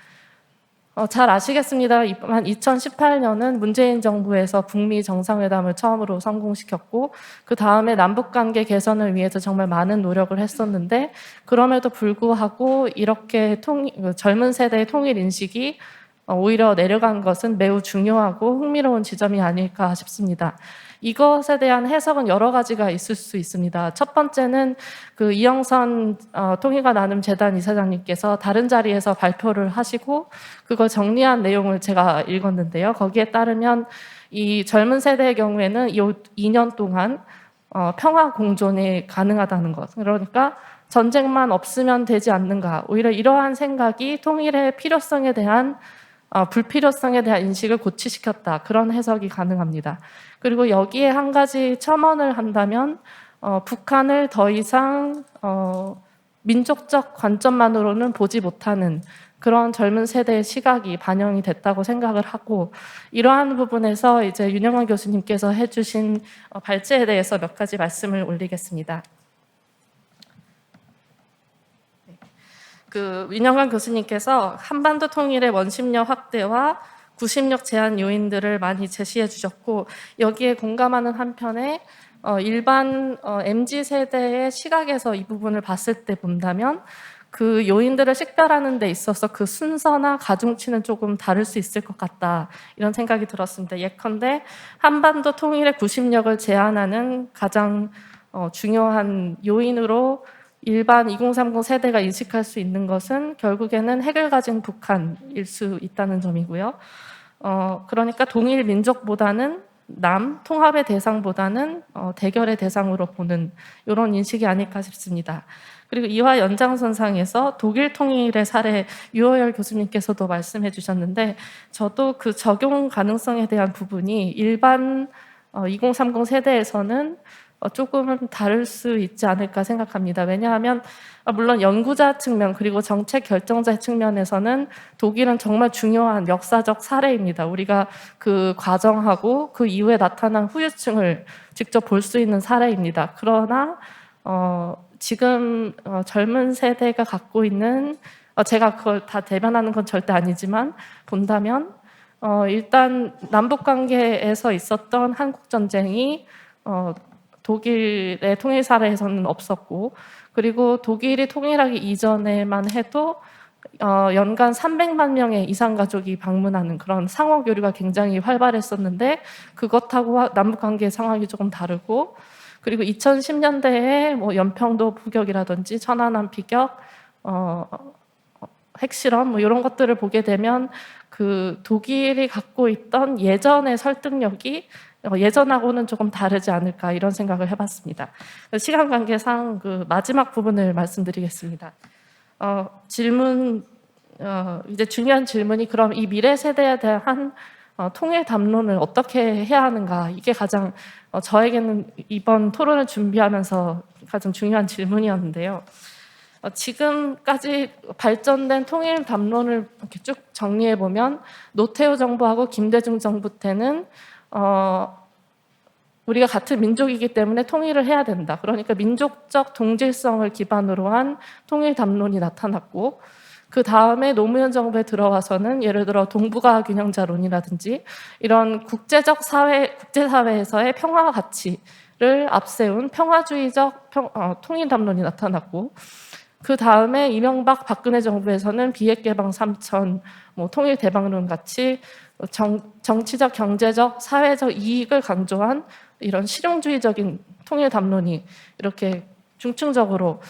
잘 아시겠습니다. 2018년은 문재인 정부에서 북미 정상회담을 처음으로 성공시켰고 그 다음에 남북관계 개선을 위해서 정말 많은 노력을 했었는데 그럼에도 불구하고 이렇게 젊은 세대의 통일 인식이 오히려 내려간 것은 매우 중요하고 흥미로운 지점이 아닐까 싶습니다. 이것에 대한 해석은 여러 가지가 있을 수 있습니다. 첫 번째는 그 이영선 통일과 나눔 재단 이사장님께서 다른 자리에서 발표를 하시고 그걸 정리한 내용을 제가 읽었는데요. 거기에 따르면 이 젊은 세대의 경우에는 이 2년 동안 평화 공존이 가능하다는 것. 그러니까 전쟁만 없으면 되지 않는가. 오히려 이러한 생각이 통일의 필요성에 대한 불필요성에 대한 인식을 고취시켰다. 그런 해석이 가능합니다. 그리고 여기에 한 가지 첨언을 한다면 북한을 더 이상 민족적 관점만으로는 보지 못하는 그런 젊은 세대의 시각이 반영이 됐다고 생각을 하고 이러한 부분에서 이제 윤영관 교수님께서 해주신 발제에 대해서 몇 가지 말씀을 올리겠습니다. 민영관 교수님께서 한반도 통일의 원심력 확대와 구심력 제한 요인들을 많이 제시해 주셨고, 여기에 공감하는 한편에 일반 MZ 세대의 시각에서 이 부분을 봤을 때 본다면 그 요인들을 식별하는 데 있어서 그 순서나 가중치는 조금 다를 수 있을 것 같다, 이런 생각이 들었습니다. 예컨대 한반도 통일의 구심력을 제한하는 가장 중요한 요인으로 일반 2030 세대가 인식할 수 있는 것은 결국에는 핵을 가진 북한일 수 있다는 점이고요. 그러니까 동일 민족보다는 통합의 대상보다는 대결의 대상으로 보는 이런 인식이 아닐까 싶습니다. 그리고 이와 연장선상에서 독일 통일의 사례, 유호열 교수님께서도 말씀해 주셨는데, 저도 그 적용 가능성에 대한 부분이 일반 2030 세대에서는 조금은 다를 수 있지 않을까 생각합니다. 왜냐하면 물론 연구자 측면 그리고 정책 결정자 측면에서는 독일은 정말 중요한 역사적 사례입니다. 우리가 그 과정하고 그 이후에 나타난 후유증을 직접 볼 수 있는 사례입니다. 그러나 지금 젊은 세대가 갖고 있는, 제가 그걸 다 대변하는 건 절대 아니지만 본다면 일단 남북관계에서 있었던 한국전쟁이 독일의 통일 사례에서는 없었고, 그리고 독일이 통일하기 이전에만 해도 연간 300만 명의 이상 가족이 방문하는 그런 상호 교류가 굉장히 활발했었는데, 그것하고 남북관계의 상황이 조금 다르고, 그리고 2010년대에 뭐 연평도 포격이라든지 천안함 피격, 핵실험 뭐 이런 것들을 보게 되면 그 독일이 갖고 있던 예전의 설득력이 예전하고는 조금 다르지 않을까, 이런 생각을 해봤습니다. 시간 관계상 그 마지막 부분을 말씀드리겠습니다. 이제 중요한 질문이, 그럼 이 미래 세대에 대한 통일 담론을 어떻게 해야 하는가, 이게 가장 저에게는 이번 토론을 준비하면서 가장 중요한 질문이었는데요. 지금까지 발전된 통일 담론을 이렇게 쭉 정리해 보면, 노태우 정부하고 김대중 정부 때는 우리가 같은 민족이기 때문에 통일을 해야 된다. 그러니까 민족적 동질성을 기반으로 한 통일 담론이 나타났고, 그 다음에 노무현 정부에 들어와서는 예를 들어 동북아 균형자론이라든지 이런 국제사회에서의 평화 가치를 앞세운 평화주의적 통일 담론이 나타났고, 그 다음에 이명박 박근혜 정부에서는 비핵개방 3천, 통일 대박론 같이 정치적, 경제적, 사회적 이익을 강조한 이런 실용주의적인 통일 담론이 이렇게 중층적으로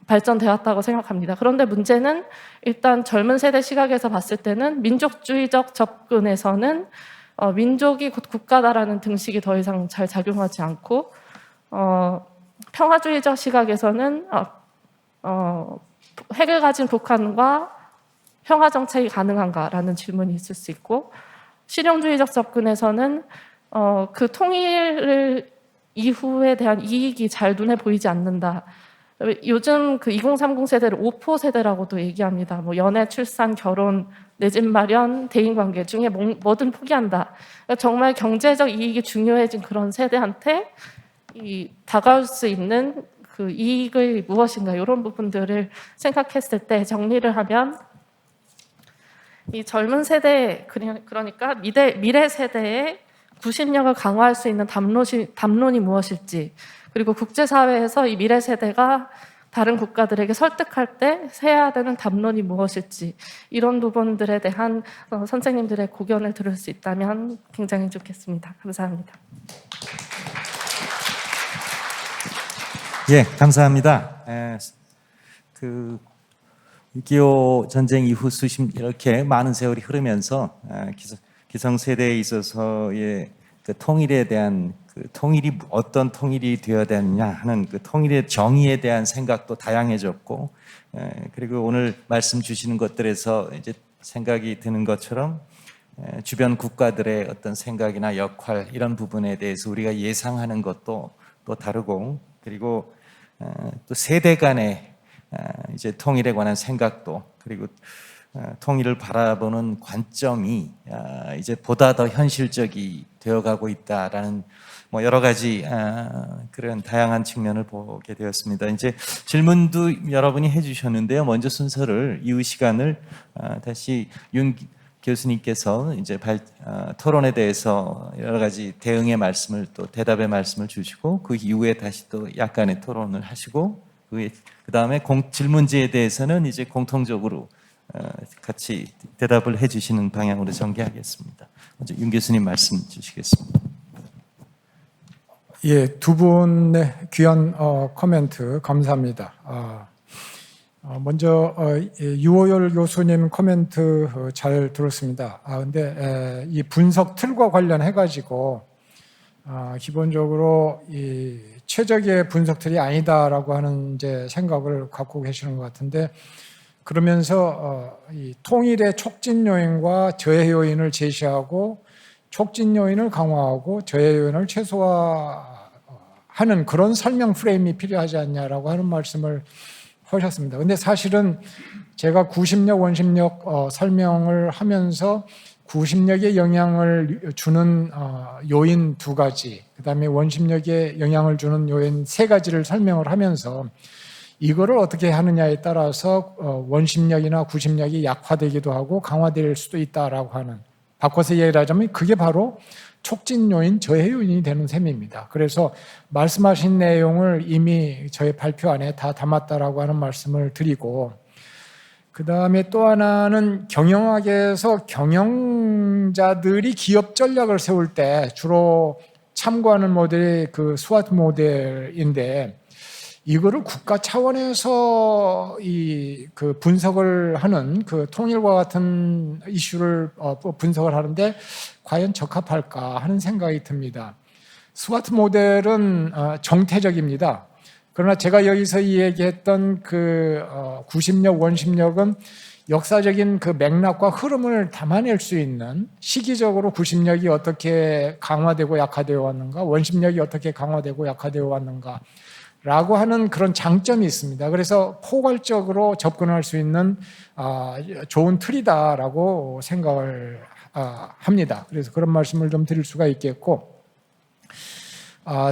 발전되었다고 생각합니다. 그런데 문제는 일단 젊은 세대 시각에서 봤을 때는 민족주의적 접근에서는 민족이 곧 국가다라는 등식이 더 이상 잘 작용하지 않고, 평화주의적 시각에서는 핵을 가진 북한과 평화 정책이 가능한가라는 질문이 있을 수 있고, 실용주의적 접근에서는 그 통일 이후에 대한 이익이 잘 눈에 보이지 않는다. 요즘 그 2030 세대를 5포 세대라고도 얘기합니다. 연애, 출산, 결혼, 내 집 마련, 대인관계 중에 뭐든 포기한다. 정말 경제적 이익이 중요해진 그런 세대한테 다가올 수 있는 그 이익이 무엇인가, 이런 부분들을 생각했을 때 정리를 하면, 이 젊은 세대, 그러니까 미래 세대의 구심력을 강화할 수 있는 담론이 무엇일지, 그리고 국제사회에서 이 미래 세대가 다른 국가들에게 설득할 때 해야 되는 담론이 무엇일지, 이런 부분들에 대한 선생님들의 고견을 들을 수 있다면 굉장히 좋겠습니다. 감사합니다. 예, 감사합니다. 6.25 전쟁 이후 이렇게 많은 세월이 흐르면서 기성세대에 있어서의 그 통일에 대한 통일이 어떤 통일이 되어야 되느냐 하는 그 통일의 정의에 대한 생각도 다양해졌고, 그리고 오늘 말씀 주시는 것들에서 이제 생각이 드는 것처럼 주변 국가들의 어떤 생각이나 역할, 이런 부분에 대해서 우리가 예상하는 것도 또 다르고, 그리고 또 세대 간의 이제 통일에 관한 생각도, 그리고 통일을 바라보는 관점이 이제 보다 더 현실적이 되어가고 있다라는 여러 가지 그런 다양한 측면을 보게 되었습니다. 이제 질문도 여러분이 해주셨는데요. 먼저 순서를 이후 시간을 다시 윤 교수님께서 이제 토론에 대해서 여러 가지 대응의 말씀을 또 대답의 말씀을 주시고 그 이후에 다시 또 약간의 토론을 하시고 그 다음에 질문지에 대해서는 이제 공통적으로 같이 대답을 해주시는 방향으로 전개하겠습니다. 먼저 윤 교수님 말씀 주시겠습니다. 예, 두 분의 귀한 코멘트 감사합니다. 먼저 유호열 교수님 코멘트 잘 들었습니다. 근데 이 분석 틀과 관련해 가지고 기본적으로 이 최적의 분석 틀이 아니다라고 하는 이제 생각을 갖고 계시는 것 같은데, 그러면서 이 통일의 촉진 요인과 저해 요인을 제시하고 촉진 요인을 강화하고 저해 요인을 최소화하는 그런 설명 프레임이 필요하지 않냐라고 하는 말씀을 하셨습니다. 근데 사실은 제가 구심력, 원심력 설명을 하면서 구심력에 영향을 주는 요인 2가지, 그 다음에 원심력에 영향을 주는 요인 3가지를 설명을 하면서 이거를 어떻게 하느냐에 따라서 원심력이나 구심력이 약화되기도 하고 강화될 수도 있다라고 하는, 바꿔서 얘기를 하자면 그게 바로 촉진 요인, 저해 요인이 되는 셈입니다. 그래서 말씀하신 내용을 이미 저희 발표 안에 다 담았다라고 하는 말씀을 드리고, 그 다음에 또 하나는 경영학에서 경영자들이 기업 전략을 세울 때 주로 참고하는 모델이 그 스와트 모델인데, 이거를 국가 차원에서 그 분석을 하는 그 통일과 같은 이슈를 분석을 하는데 과연 적합할까 하는 생각이 듭니다. 스와트 모델은 정태적입니다. 그러나 제가 여기서 얘기했던 그 구심력, 원심력은 역사적인 그 맥락과 흐름을 담아낼 수 있는, 시기적으로 구심력이 어떻게 강화되고 약화되어 왔는가, 원심력이 어떻게 강화되고 약화되어 왔는가 라고 하는 그런 장점이 있습니다. 그래서 포괄적으로 접근할 수 있는 좋은 틀이다라고 생각을 합니다. 그래서 그런 말씀을 좀 드릴 수가 있겠고,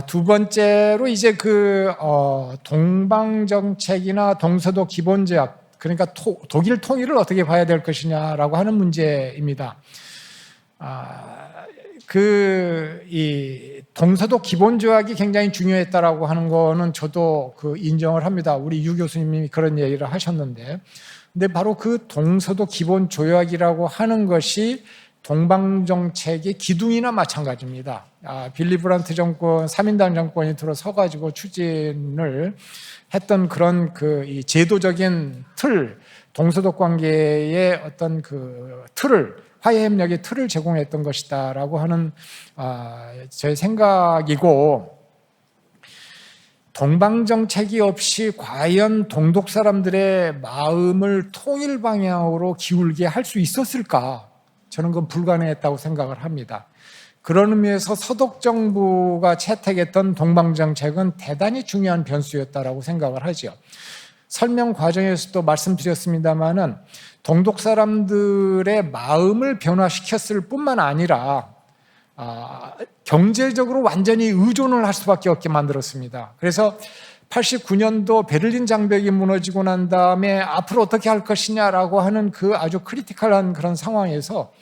두 번째로 이제 그 동방정책이나 동서도 기본제약, 그러니까 독일 통일을 어떻게 봐야 될 것이냐라고 하는 문제입니다. 이 동서도 기본조약이 굉장히 중요했다라고 하는 거는 저도 그 인정을 합니다. 우리 유 교수님이 그런 얘기를 하셨는데, 근데 바로 그 동서도 기본조약이라고 하는 것이 동방정책의 기둥이나 마찬가지입니다. 빌리 브란트 정권, 3인당 정권이 들어서 가지고 추진을 했던 그런 이 제도적인 틀, 동서독 관계의 어떤 그 틀을, 화해협력의 틀을 제공했던 것이다라고 하는 제 생각이고, 동방정책이 없이 과연 동독 사람들의 마음을 통일 방향으로 기울게 할 수 있었을까? 저는 그건 불가능했다고 생각을 합니다. 그런 의미에서 서독 정부가 채택했던 동방정책은 대단히 중요한 변수였다라고 생각을 하죠. 설명 과정에서도 말씀드렸습니다마는 동독 사람들의 마음을 변화시켰을 뿐만 아니라 경제적으로 완전히 의존을 할 수밖에 없게 만들었습니다. 그래서 89년도 베를린 장벽이 무너지고 난 다음에 앞으로 어떻게 할 것이냐라고 하는 그 아주 크리티컬한 그런 상황에서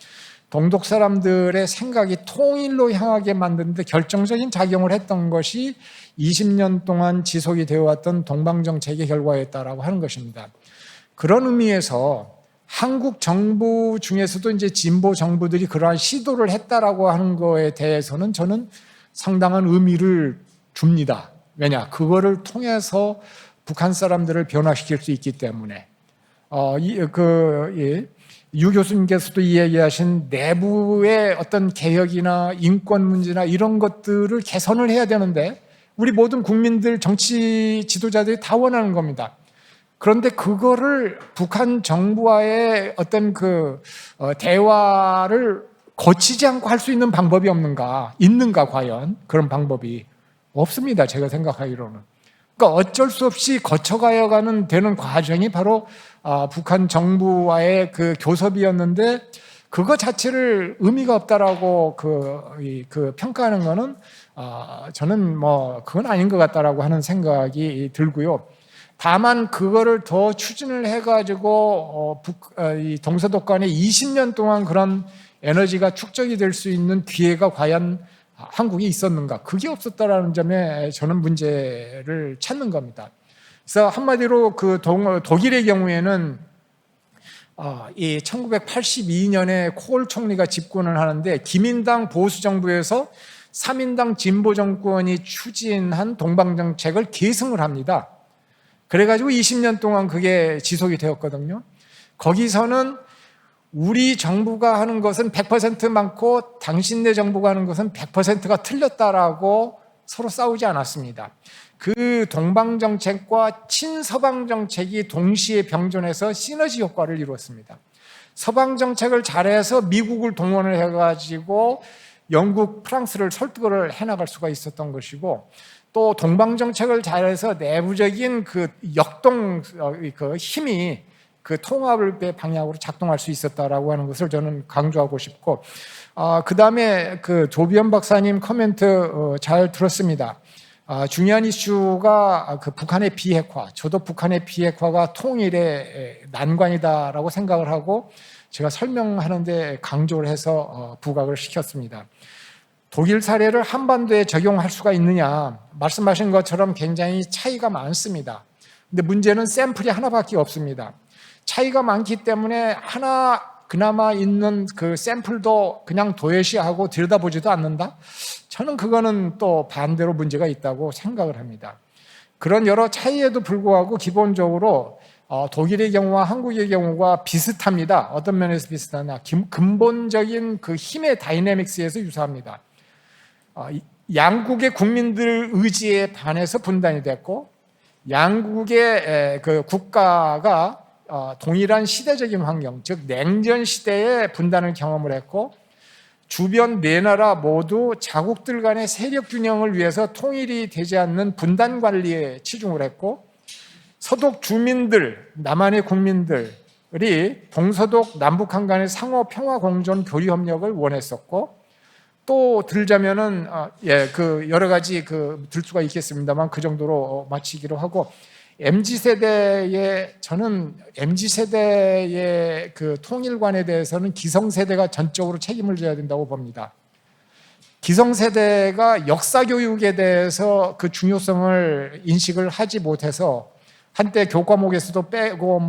동독 사람들의 생각이 통일로 향하게 만드는데 결정적인 작용을 했던 것이 20년 동안 지속이 되어 왔던 동방정책의 결과였다라고 하는 것입니다. 그런 의미에서 한국 정부 중에서도 이제 진보 정부들이 그러한 시도를 했다라고 하는 거에 대해서는 저는 상당한 의미를 줍니다. 왜냐? 그거를 통해서 북한 사람들을 변화시킬 수 있기 때문에. 유 교수님께서도 이야기하신 내부의 어떤 개혁이나 인권 문제나 이런 것들을 개선을 해야 되는데 우리 모든 국민들, 정치 지도자들이 다 원하는 겁니다. 그런데 그거를 북한 정부와의 어떤 대화를 거치지 않고 할 수 있는 방법이 있는가 과연 그런 방법이 없습니다. 제가 생각하기로는. 그러니까 어쩔 수 없이 거쳐가야 되는 과정이 바로 북한 정부와의 그 교섭이었는데 그거 자체를 의미가 없다라고 평가하는 거는 저는 뭐 그건 아닌 것 같다라고 하는 생각이 들고요. 다만 그거를 더 추진을 해가지고 이 동서독 간에 20년 동안 그런 에너지가 축적이 될 수 있는 기회가 과연 한국에 있었는가? 그게 없었다라는 점에 저는 문제를 찾는 겁니다. 그래서 한마디로 그 독일의 경우에는 이 1982년에 코hl 총리가 집권을 하는데 기민당 보수 정부에서 3인당 진보 정권이 추진한 동방정책을 계승을 합니다. 그래가지고 20년 동안 그게 지속이 되었거든요. 거기서는 우리 정부가 하는 것은 100% 많고 당신네 정부가 하는 것은 100%가 틀렸다라고 서로 싸우지 않았습니다. 그 동방정책과 친서방정책이 동시에 병존해서 시너지 효과를 이루었습니다. 서방정책을 잘해서 미국을 동원을 해가지고 영국, 프랑스를 설득을 해나갈 수가 있었던 것이고, 또 동방정책을 잘해서 내부적인 그 역동 그 힘이 그 통합의 방향으로 작동할 수 있었다라고 하는 것을 저는 강조하고 싶고, 그 다음에 그 조비연 박사님 코멘트 잘 들었습니다. 중요한 이슈가 그 북한의 비핵화, 저도 북한의 비핵화가 통일의 난관이다라고 생각을 하고 제가 설명하는데 강조를 해서 부각을 시켰습니다. 독일 사례를 한반도에 적용할 수가 있느냐, 말씀하신 것처럼 굉장히 차이가 많습니다. 근데 문제는 샘플이 하나밖에 없습니다. 차이가 많기 때문에 하나 그나마 있는 그 샘플도 그냥 도외시하고 들여다보지도 않는다? 저는 그거는 또 반대로 문제가 있다고 생각을 합니다. 그런 여러 차이에도 불구하고 기본적으로 독일의 경우와 한국의 경우가 비슷합니다. 어떤 면에서 비슷하냐? 근본적인 그 힘의 다이내믹스에서 유사합니다. 양국의 국민들 의지에 반해서 분단이 됐고, 양국의 그 국가가 동일한 시대적인 환경, 즉 냉전 시대에 분단을 경험을 했고, 주변 네 나라 모두 자국들 간의 세력 균형을 위해서 통일이 되지 않는 분단 관리에 치중을 했고, 서독 주민들, 남한의 국민들이 동서독 남북한 간의 상호 평화 공존 교류 협력을 원했었고, 또 들자면은 그 여러 가지 들 수가 있겠습니다만 그 정도로 마치기로 하고, 저는 MZ세대의 그 통일관에 대해서는 기성세대가 전적으로 책임을 져야 된다고 봅니다. 기성세대가 역사교육에 대해서 그 중요성을 인식을 하지 못해서 한때 교과목에서도 빼고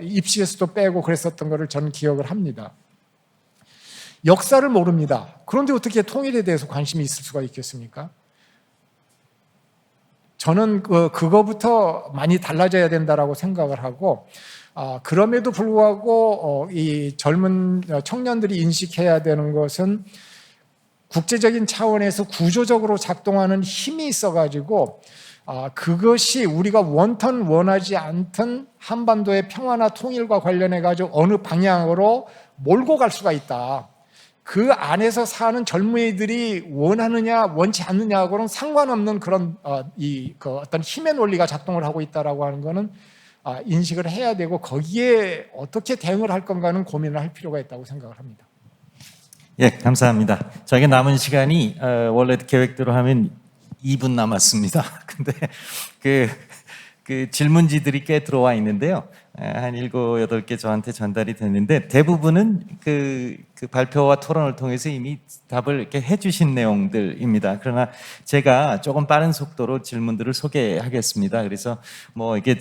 입시에서도 빼고 그랬었던 것을 저는 기억을 합니다. 역사를 모릅니다. 그런데 어떻게 통일에 대해서 관심이 있을 수가 있겠습니까? 저는 그거부터 많이 달라져야 된다라고 생각을 하고, 그럼에도 불구하고 이 젊은 청년들이 인식해야 되는 것은 국제적인 차원에서 구조적으로 작동하는 힘이 있어가지고 그것이 우리가 원ton 원하지 않던 한반도의 평화나 통일과 관련해가지고 어느 방향으로 몰고 갈 수가 있다. 그 안에서 사는 젊은이들이 원하느냐 원치 않느냐하고는 상관없는 그런 어떤 힘의 논리가 작동을 하고 있다라고 하는 거는 인식을 해야 되고, 거기에 어떻게 대응을 할 건가는 고민을 할 필요가 있다고 생각을 합니다. 예, 감사합니다. 저에게 남은 시간이 원래 계획대로 하면 2분 남았습니다. 근데 그 질문지들이 꽤 들어와 있는데요. 한 7, 8개 저한테 전달이 됐는데, 대부분은 그 발표와 토론을 통해서 이미 답을 이렇게 해주신 내용들입니다. 그러나 제가 조금 빠른 속도로 질문들을 소개하겠습니다. 그래서 이게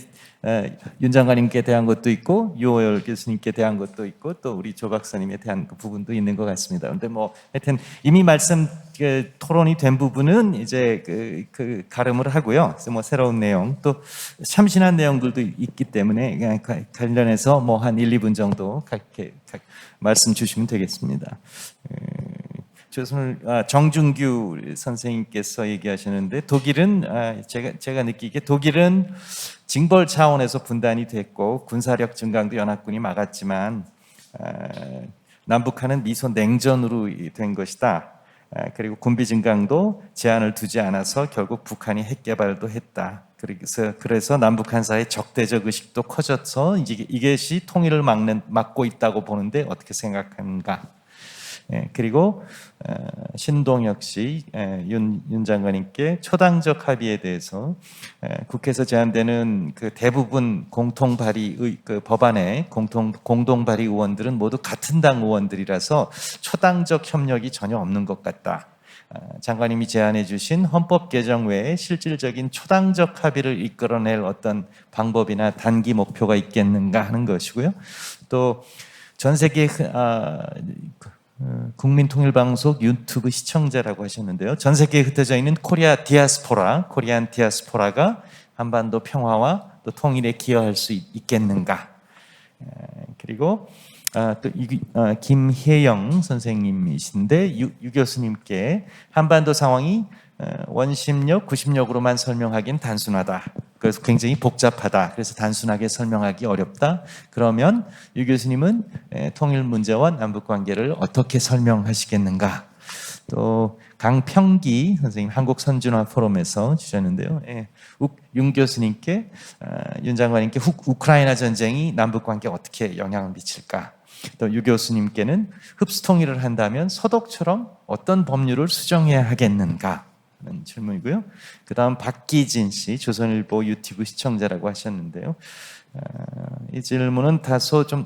윤 장관님께 대한 것도 있고, 유호열 교수님께 대한 것도 있고, 또 우리 조 박사님에 대한 그 부분도 있는 것 같습니다. 그런데 하여튼 이미 토론이 된 부분은 이제 그 가름을 하고요. 그래서 새로운 내용, 또 참신한 내용들도 있기 때문에 관련해서 한 1, 2분 정도 말씀 주시면 되겠습니다. 정준규 선생님께서 얘기하시는데, 독일은 제가 느끼기에 독일은 징벌 차원에서 분단이 됐고 군사력 증강도 연합군이 막았지만 남북한은 미소 냉전으로 된 것이다. 그리고 군비 증강도 제한을 두지 않아서 결국 북한이 핵 개발도 했다. 그래서 남북한 사이의 적대적 의식도 커져서 이것이 통일을 막고 있다고 보는데 어떻게 생각하는가? 그리고 신동혁 씨, 윤 장관님께 초당적 합의에 대해서 국회에서 제안되는 그 대부분 공통 발의 그 법안의 공동 발의 의원들은 모두 같은 당 의원들이라서 초당적 협력이 전혀 없는 것 같다. 장관님이 제안해 주신 헌법 개정 외에 실질적인 초당적 합의를 이끌어낼 어떤 방법이나 단기 목표가 있겠는가 하는 것이고요. 또 전 세계 국민통일방송 유튜브 시청자라고 하셨는데요. 전 세계에 흩어져 있는 코리안 디아스포라가 한반도 평화와 또 통일에 기여할 수 있겠는가. 그리고 또 김혜영 선생님이신데 유 교수님께 한반도 상황이 원심력, 구심력으로만 설명하기는 단순하다. 그래서 굉장히 복잡하다. 그래서 단순하게 설명하기 어렵다. 그러면 유 교수님은 통일 문제와 남북 관계를 어떻게 설명하시겠는가? 또 강평기 선생님 한국 선진화 포럼에서 주셨는데요. 윤 교수님께 윤 장관님께 우크라이나 전쟁이 남북 관계에 어떻게 영향을 미칠까? 또 유 교수님께는 흡수 통일을 한다면 서독처럼 어떤 법률을 수정해야 하겠는가? 하는 질문이고요. 그 다음 박기진 씨, 조선일보 유튜브 시청자라고 하셨는데요. 이 질문은 다소 좀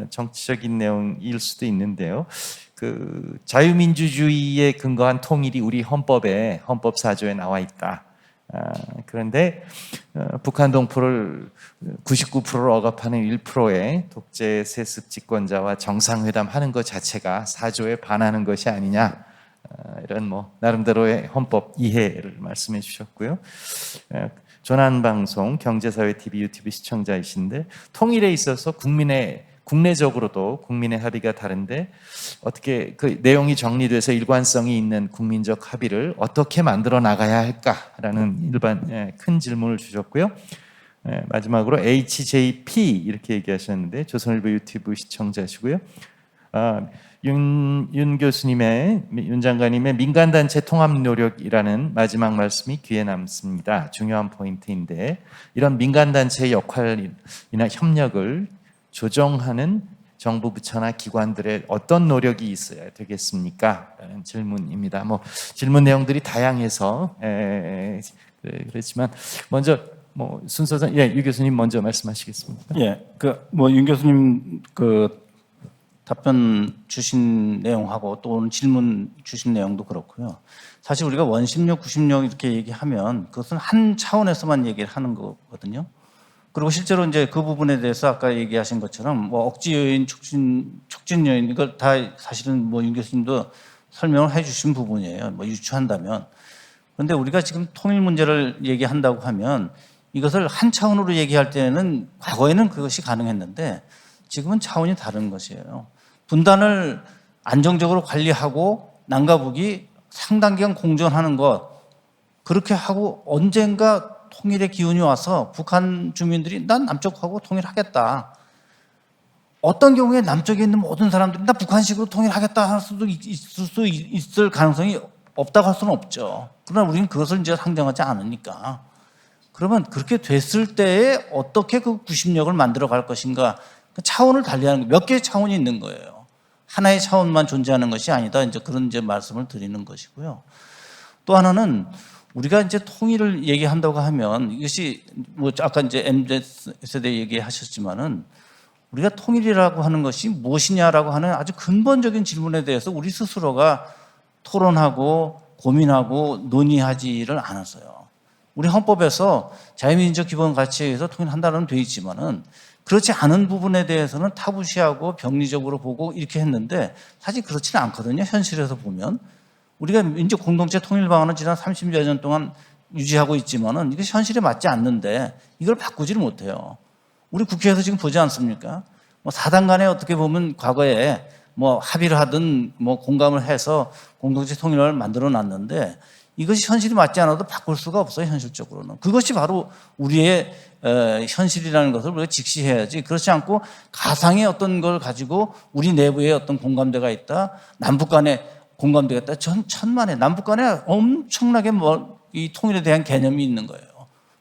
정치적인 내용일 수도 있는데요. 그 자유민주주의에 근거한 통일이 우리 헌법에 헌법 4조에 나와 있다. 그런데 북한 동포를 99%를 억압하는 1%의 독재 세습 집권자와 정상회담 하는 것 자체가 4조에 반하는 것이 아니냐. 이런 나름대로의 헌법 이해를 말씀해 주셨고요. 조난방송 경제사회TV 유튜브 시청자이신데 통일에 있어서 국내적으로도 국민의 합의가 다른데 어떻게 그 내용이 정리돼서 일관성이 있는 국민적 합의를 어떻게 만들어 나가야 할까라는 큰 질문을 주셨고요. 마지막으로 HJP 이렇게 얘기하셨는데 조선일보 유튜브 시청자시고요. 윤 교수님의 윤 장관님의 민간단체 통합 노력이라는 마지막 말씀이 귀에 남습니다. 중요한 포인트인데 이런 민간단체의 역할이나 협력을 조정하는 정부 부처나 기관들의 어떤 노력이 있어야 되겠습니까? 라는 질문입니다. 질문 내용들이 다양해서 그렇지만 먼저 순서상 유 교수님 먼저 말씀하시겠습니까? 윤 교수님 답변 주신 내용하고 또 오늘 질문 주신 내용도 그렇고요. 사실 우리가 원심력, 구심력 이렇게 얘기하면 그것은 한 차원에서만 얘기를 하는 거거든요. 그리고 실제로 이제 그 부분에 대해서 아까 얘기하신 것처럼 억지 요인, 촉진 요인 이걸 다 사실은 윤 교수님도 설명을 해주신 부분이에요. 유추한다면. 그런데 우리가 지금 통일 문제를 얘기한다고 하면 이것을 한 차원으로 얘기할 때는 과거에는 그것이 가능했는데 지금은 차원이 다른 것이에요. 분단을 안정적으로 관리하고 남과 북이 상당 기간 공존하는 것 그렇게 하고 언젠가 통일의 기운이 와서 북한 주민들이 난 남쪽하고 통일하겠다. 어떤 경우에 남쪽에 있는 모든 사람들이 나 북한식으로 통일하겠다 할 수도 있을 가능성이 없다고 할 수는 없죠. 그러나 우리는 그것을 이제 상정하지 않으니까. 그러면 그렇게 됐을 때에 어떻게 그 구심력을 만들어 갈 것인가 그 차원을 달리하는 몇 개의 차원이 있는 거예요. 하나의 차원만 존재하는 것이 아니다. 이제 그런 말씀을 드리는 것이고요. 또 하나는 우리가 이제 통일을 얘기한다고 하면 이것이 아까 이제 MZ세대 얘기하셨지만은 우리가 통일이라고 하는 것이 무엇이냐라고 하는 아주 근본적인 질문에 대해서 우리 스스로가 토론하고 고민하고 논의하지를 않았어요. 우리 헌법에서 자유민주적 기본 가치에 의해서 통일한다는 돼 있지만은 그렇지 않은 부분에 대해서는 타부시하고 병리적으로 보고 이렇게 했는데 사실 그렇지는 않거든요. 현실에서 보면. 우리가 민족 공동체 통일 방안은 지난 30여 년 동안 유지하고 있지만은 이게 현실에 맞지 않는데 이걸 바꾸지를 못해요. 우리 국회에서 지금 보지 않습니까? 4당 간에 어떻게 보면 과거에 합의를 하든 공감을 해서 공동체 통일을 만들어 놨는데 이것이 현실이 맞지 않아도 바꿀 수가 없어요. 현실적으로는. 그것이 바로 우리의 현실이라는 것을 우리가 직시해야지. 그렇지 않고 가상의 어떤 걸 가지고 우리 내부에 어떤 공감대가 있다. 남북 간에 공감대가 있다. 천만에 남북 간에 엄청나게 이 통일에 대한 개념이 있는 거예요.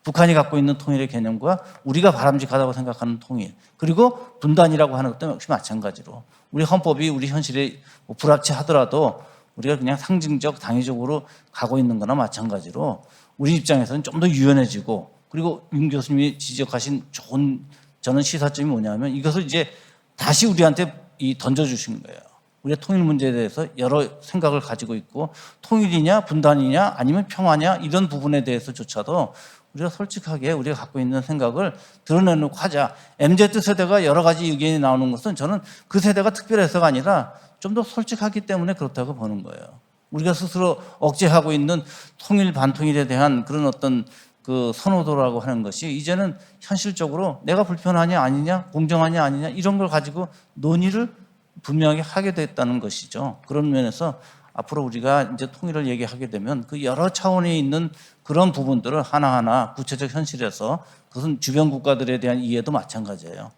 북한이 갖고 있는 통일의 개념과 우리가 바람직하다고 생각하는 통일, 그리고 분단이라고 하는 것도 역시 마찬가지로 우리 헌법이 우리 현실에 불합치하더라도 우리가 그냥 상징적 당위적으로 가고 있는 거나 마찬가지로 우리 입장에서는 좀 더 유연해지고, 그리고 윤 교수님이 지적하신 좋은 저는 시사점이 뭐냐면 이것을 이제 다시 우리한테 던져주신 거예요. 우리가 통일 문제에 대해서 여러 생각을 가지고 있고, 통일이냐 분단이냐 아니면 평화냐 이런 부분에 대해서조차도 우리가 솔직하게 우리가 갖고 있는 생각을 드러내놓고 하자. MZ세대가 여러 가지 의견이 나오는 것은 저는 그 세대가 특별해서가 아니라 좀 더 솔직하기 때문에 그렇다고 보는 거예요. 우리가 스스로 억제하고 있는 통일 반통일에 대한 그런 어떤 그 선호도라고 하는 것이 이제는 현실적으로 내가 불편하냐 아니냐, 공정하냐 아니냐 이런 걸 가지고 논의를 분명하게 하게 됐다는 것이죠. 그런 면에서 앞으로 우리가 이제 통일을 얘기하게 되면 그 여러 차원에 있는 그런 부분들을 하나하나 구체적 현실에서, 그것은 주변 국가들에 대한 이해도 마찬가지예요.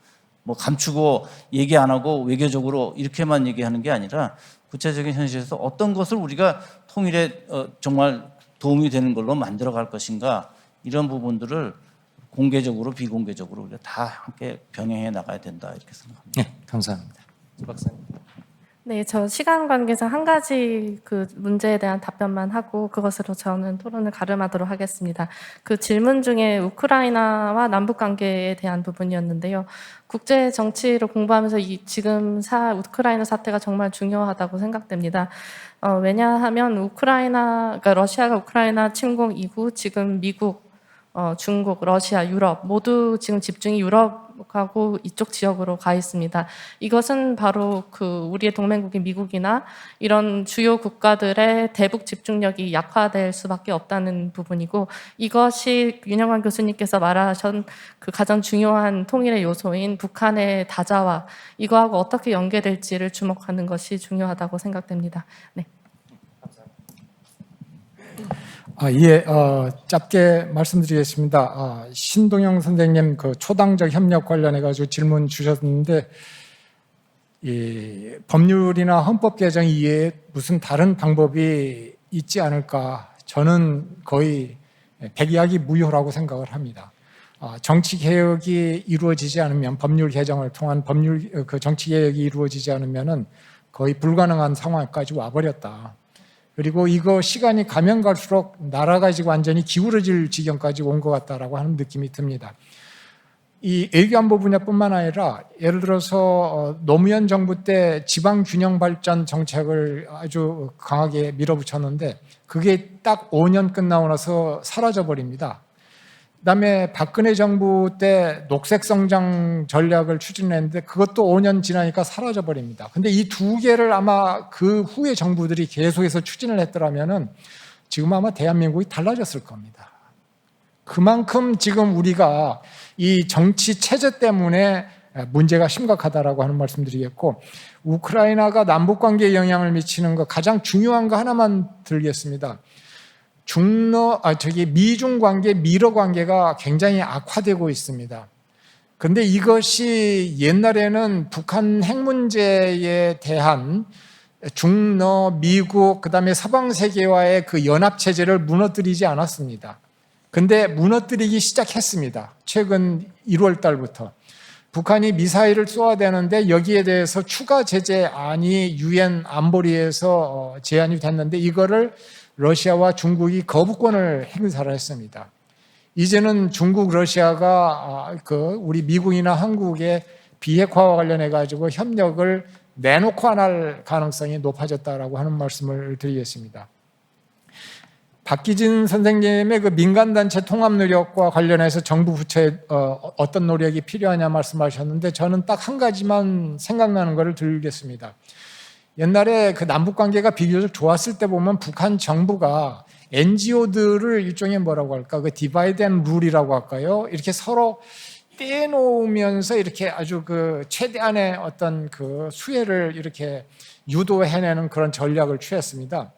뭐 감추고 얘기 안 하고 외교적으로 이렇게만 얘기하는 게 아니라 구체적인 현실에서 어떤 것을 우리가 통일에 정말 도움이 되는 걸로 만들어 갈 것인가, 이런 부분들을 공개적으로 비공개적으로 우리가 다 함께 병행해 나가야 된다 이렇게 생각합니다. 네, 감사합니다. 조 박사님. 네, 저 시간 관계상 한 가지 그 문제에 대한 답변만 하고 그것으로 저는 토론을 가름하도록 하겠습니다. 그 질문 중에 우크라이나와 남북 관계에 대한 부분이었는데요. 국제 정치를 공부하면서 지금 우크라이나 사태가 정말 중요하다고 생각됩니다. 왜냐하면 그러니까 러시아가 우크라이나 침공 이후 지금 미국, 중국, 러시아, 유럽 모두 지금 집중이 유럽하고 이쪽 지역으로 가 있습니다. 이것은 바로 우리의 동맹국인 미국이나 이런 주요 국가들의 대북 집중력이 약화될 수밖에 없다는 부분이고, 이것이 윤영관 교수님께서 말하신 그 가장 중요한 통일의 요소인 북한의 다자화, 이거하고 어떻게 연계될지를 주목하는 것이 중요하다고 생각됩니다. 네. 예, 짧게 말씀드리겠습니다. 신동영 선생님 그 초당적 협력 관련해 가지고 질문 주셨는데, 이 법률이나 헌법 개정 이외에 무슨 다른 방법이 있지 않을까? 저는 거의 백약이무효라고 생각을 합니다. 정치 개혁이 이루어지지 않으면, 법률 개정을 통한 정치 개혁이 이루어지지 않으면은 거의 불가능한 상황까지 와버렸다. 그리고 이거 시간이 가면 갈수록 나라가 지금 완전히 기울어질 지경까지 온 것 같다라고 하는 느낌이 듭니다. 이 외교안보 분야뿐만 아니라 예를 들어서 노무현 정부 때 지방균형발전 정책을 아주 강하게 밀어붙였는데 그게 딱 5년 끝나고 나서 사라져버립니다. 그다음에 박근혜 정부 때 녹색성장 전략을 추진했는데 그것도 5년 지나니까 사라져버립니다. 근데 이 두 개를 아마 그 후에 정부들이 계속해서 추진을 했더라면은 지금 아마 대한민국이 달라졌을 겁니다. 그만큼 지금 우리가 이 정치 체제 때문에 문제가 심각하다라고 하는 말씀드리겠고, 우크라이나가 남북관계에 영향을 미치는 거 가장 중요한 거 하나만 들겠습니다. 미중 관계, 미러 관계가 굉장히 악화되고 있습니다. 그런데 이것이 옛날에는 북한 핵 문제에 대한 중러, 미국, 그다음에 서방 세계와의 그 연합 체제를 무너뜨리지 않았습니다. 근데 무너뜨리기 시작했습니다. 최근 1월 달부터. 북한이 미사일을 쏘아대는데 여기에 대해서 추가 제재안이 유엔 안보리에서 제안이 됐는데 이거를 러시아와 중국이 거부권을 행사를 했습니다. 이제는 중국, 러시아가 우리 미국이나 한국의 비핵화와 관련해 가지고 협력을 내놓고 안 할 가능성이 높아졌다라고 하는 말씀을 드리겠습니다. 박기진 선생님의 그 민간단체 통합 노력과 관련해서 정부 부처에 어떤 노력이 필요하냐 말씀하셨는데 저는 딱 한 가지만 생각나는 것을 드리겠습니다. 옛날에 그 남북 관계가 비교적 좋았을 때 보면 북한 정부가 NGO들을 일종의 뭐라고 할까, 그 디바이드 앤 룰이라고 할까요? 이렇게 서로 떼놓으면서 이렇게 아주 그 최대한의 어떤 그 수혜를 이렇게 유도해내는 그런 전략을 취했습니다.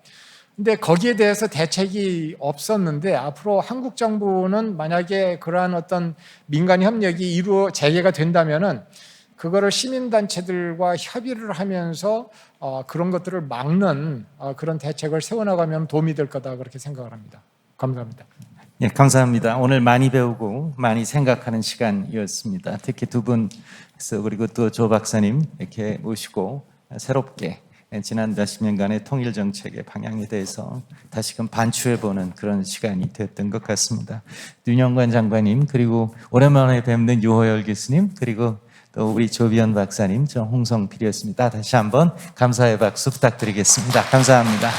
근데 거기에 대해서 대책이 없었는데 앞으로 한국 정부는 만약에 그러한 어떤 민간 협력이 재개가 된다면은 그거를 시민단체들과 협의를 하면서 그런 것들을 막는 그런 대책을 세워나가면 도움이 될 거다 그렇게 생각을 합니다. 감사합니다. 예, 감사합니다. 오늘 많이 배우고 많이 생각하는 시간이었습니다. 특히 두 분에서 그리고 또 조 박사님 이렇게 모시고 새롭게 지난 몇십 년간의 통일 정책의 방향에 대해서 다시금 반추해보는 그런 시간이 됐던 것 같습니다. 윤영관 장관님 그리고 오랜만에 뵙는 유호열 교수님 그리고 또 우리 조비연 박사님, 저 홍성필이었습니다. 다시 한번 감사의 박수 부탁드리겠습니다. 감사합니다.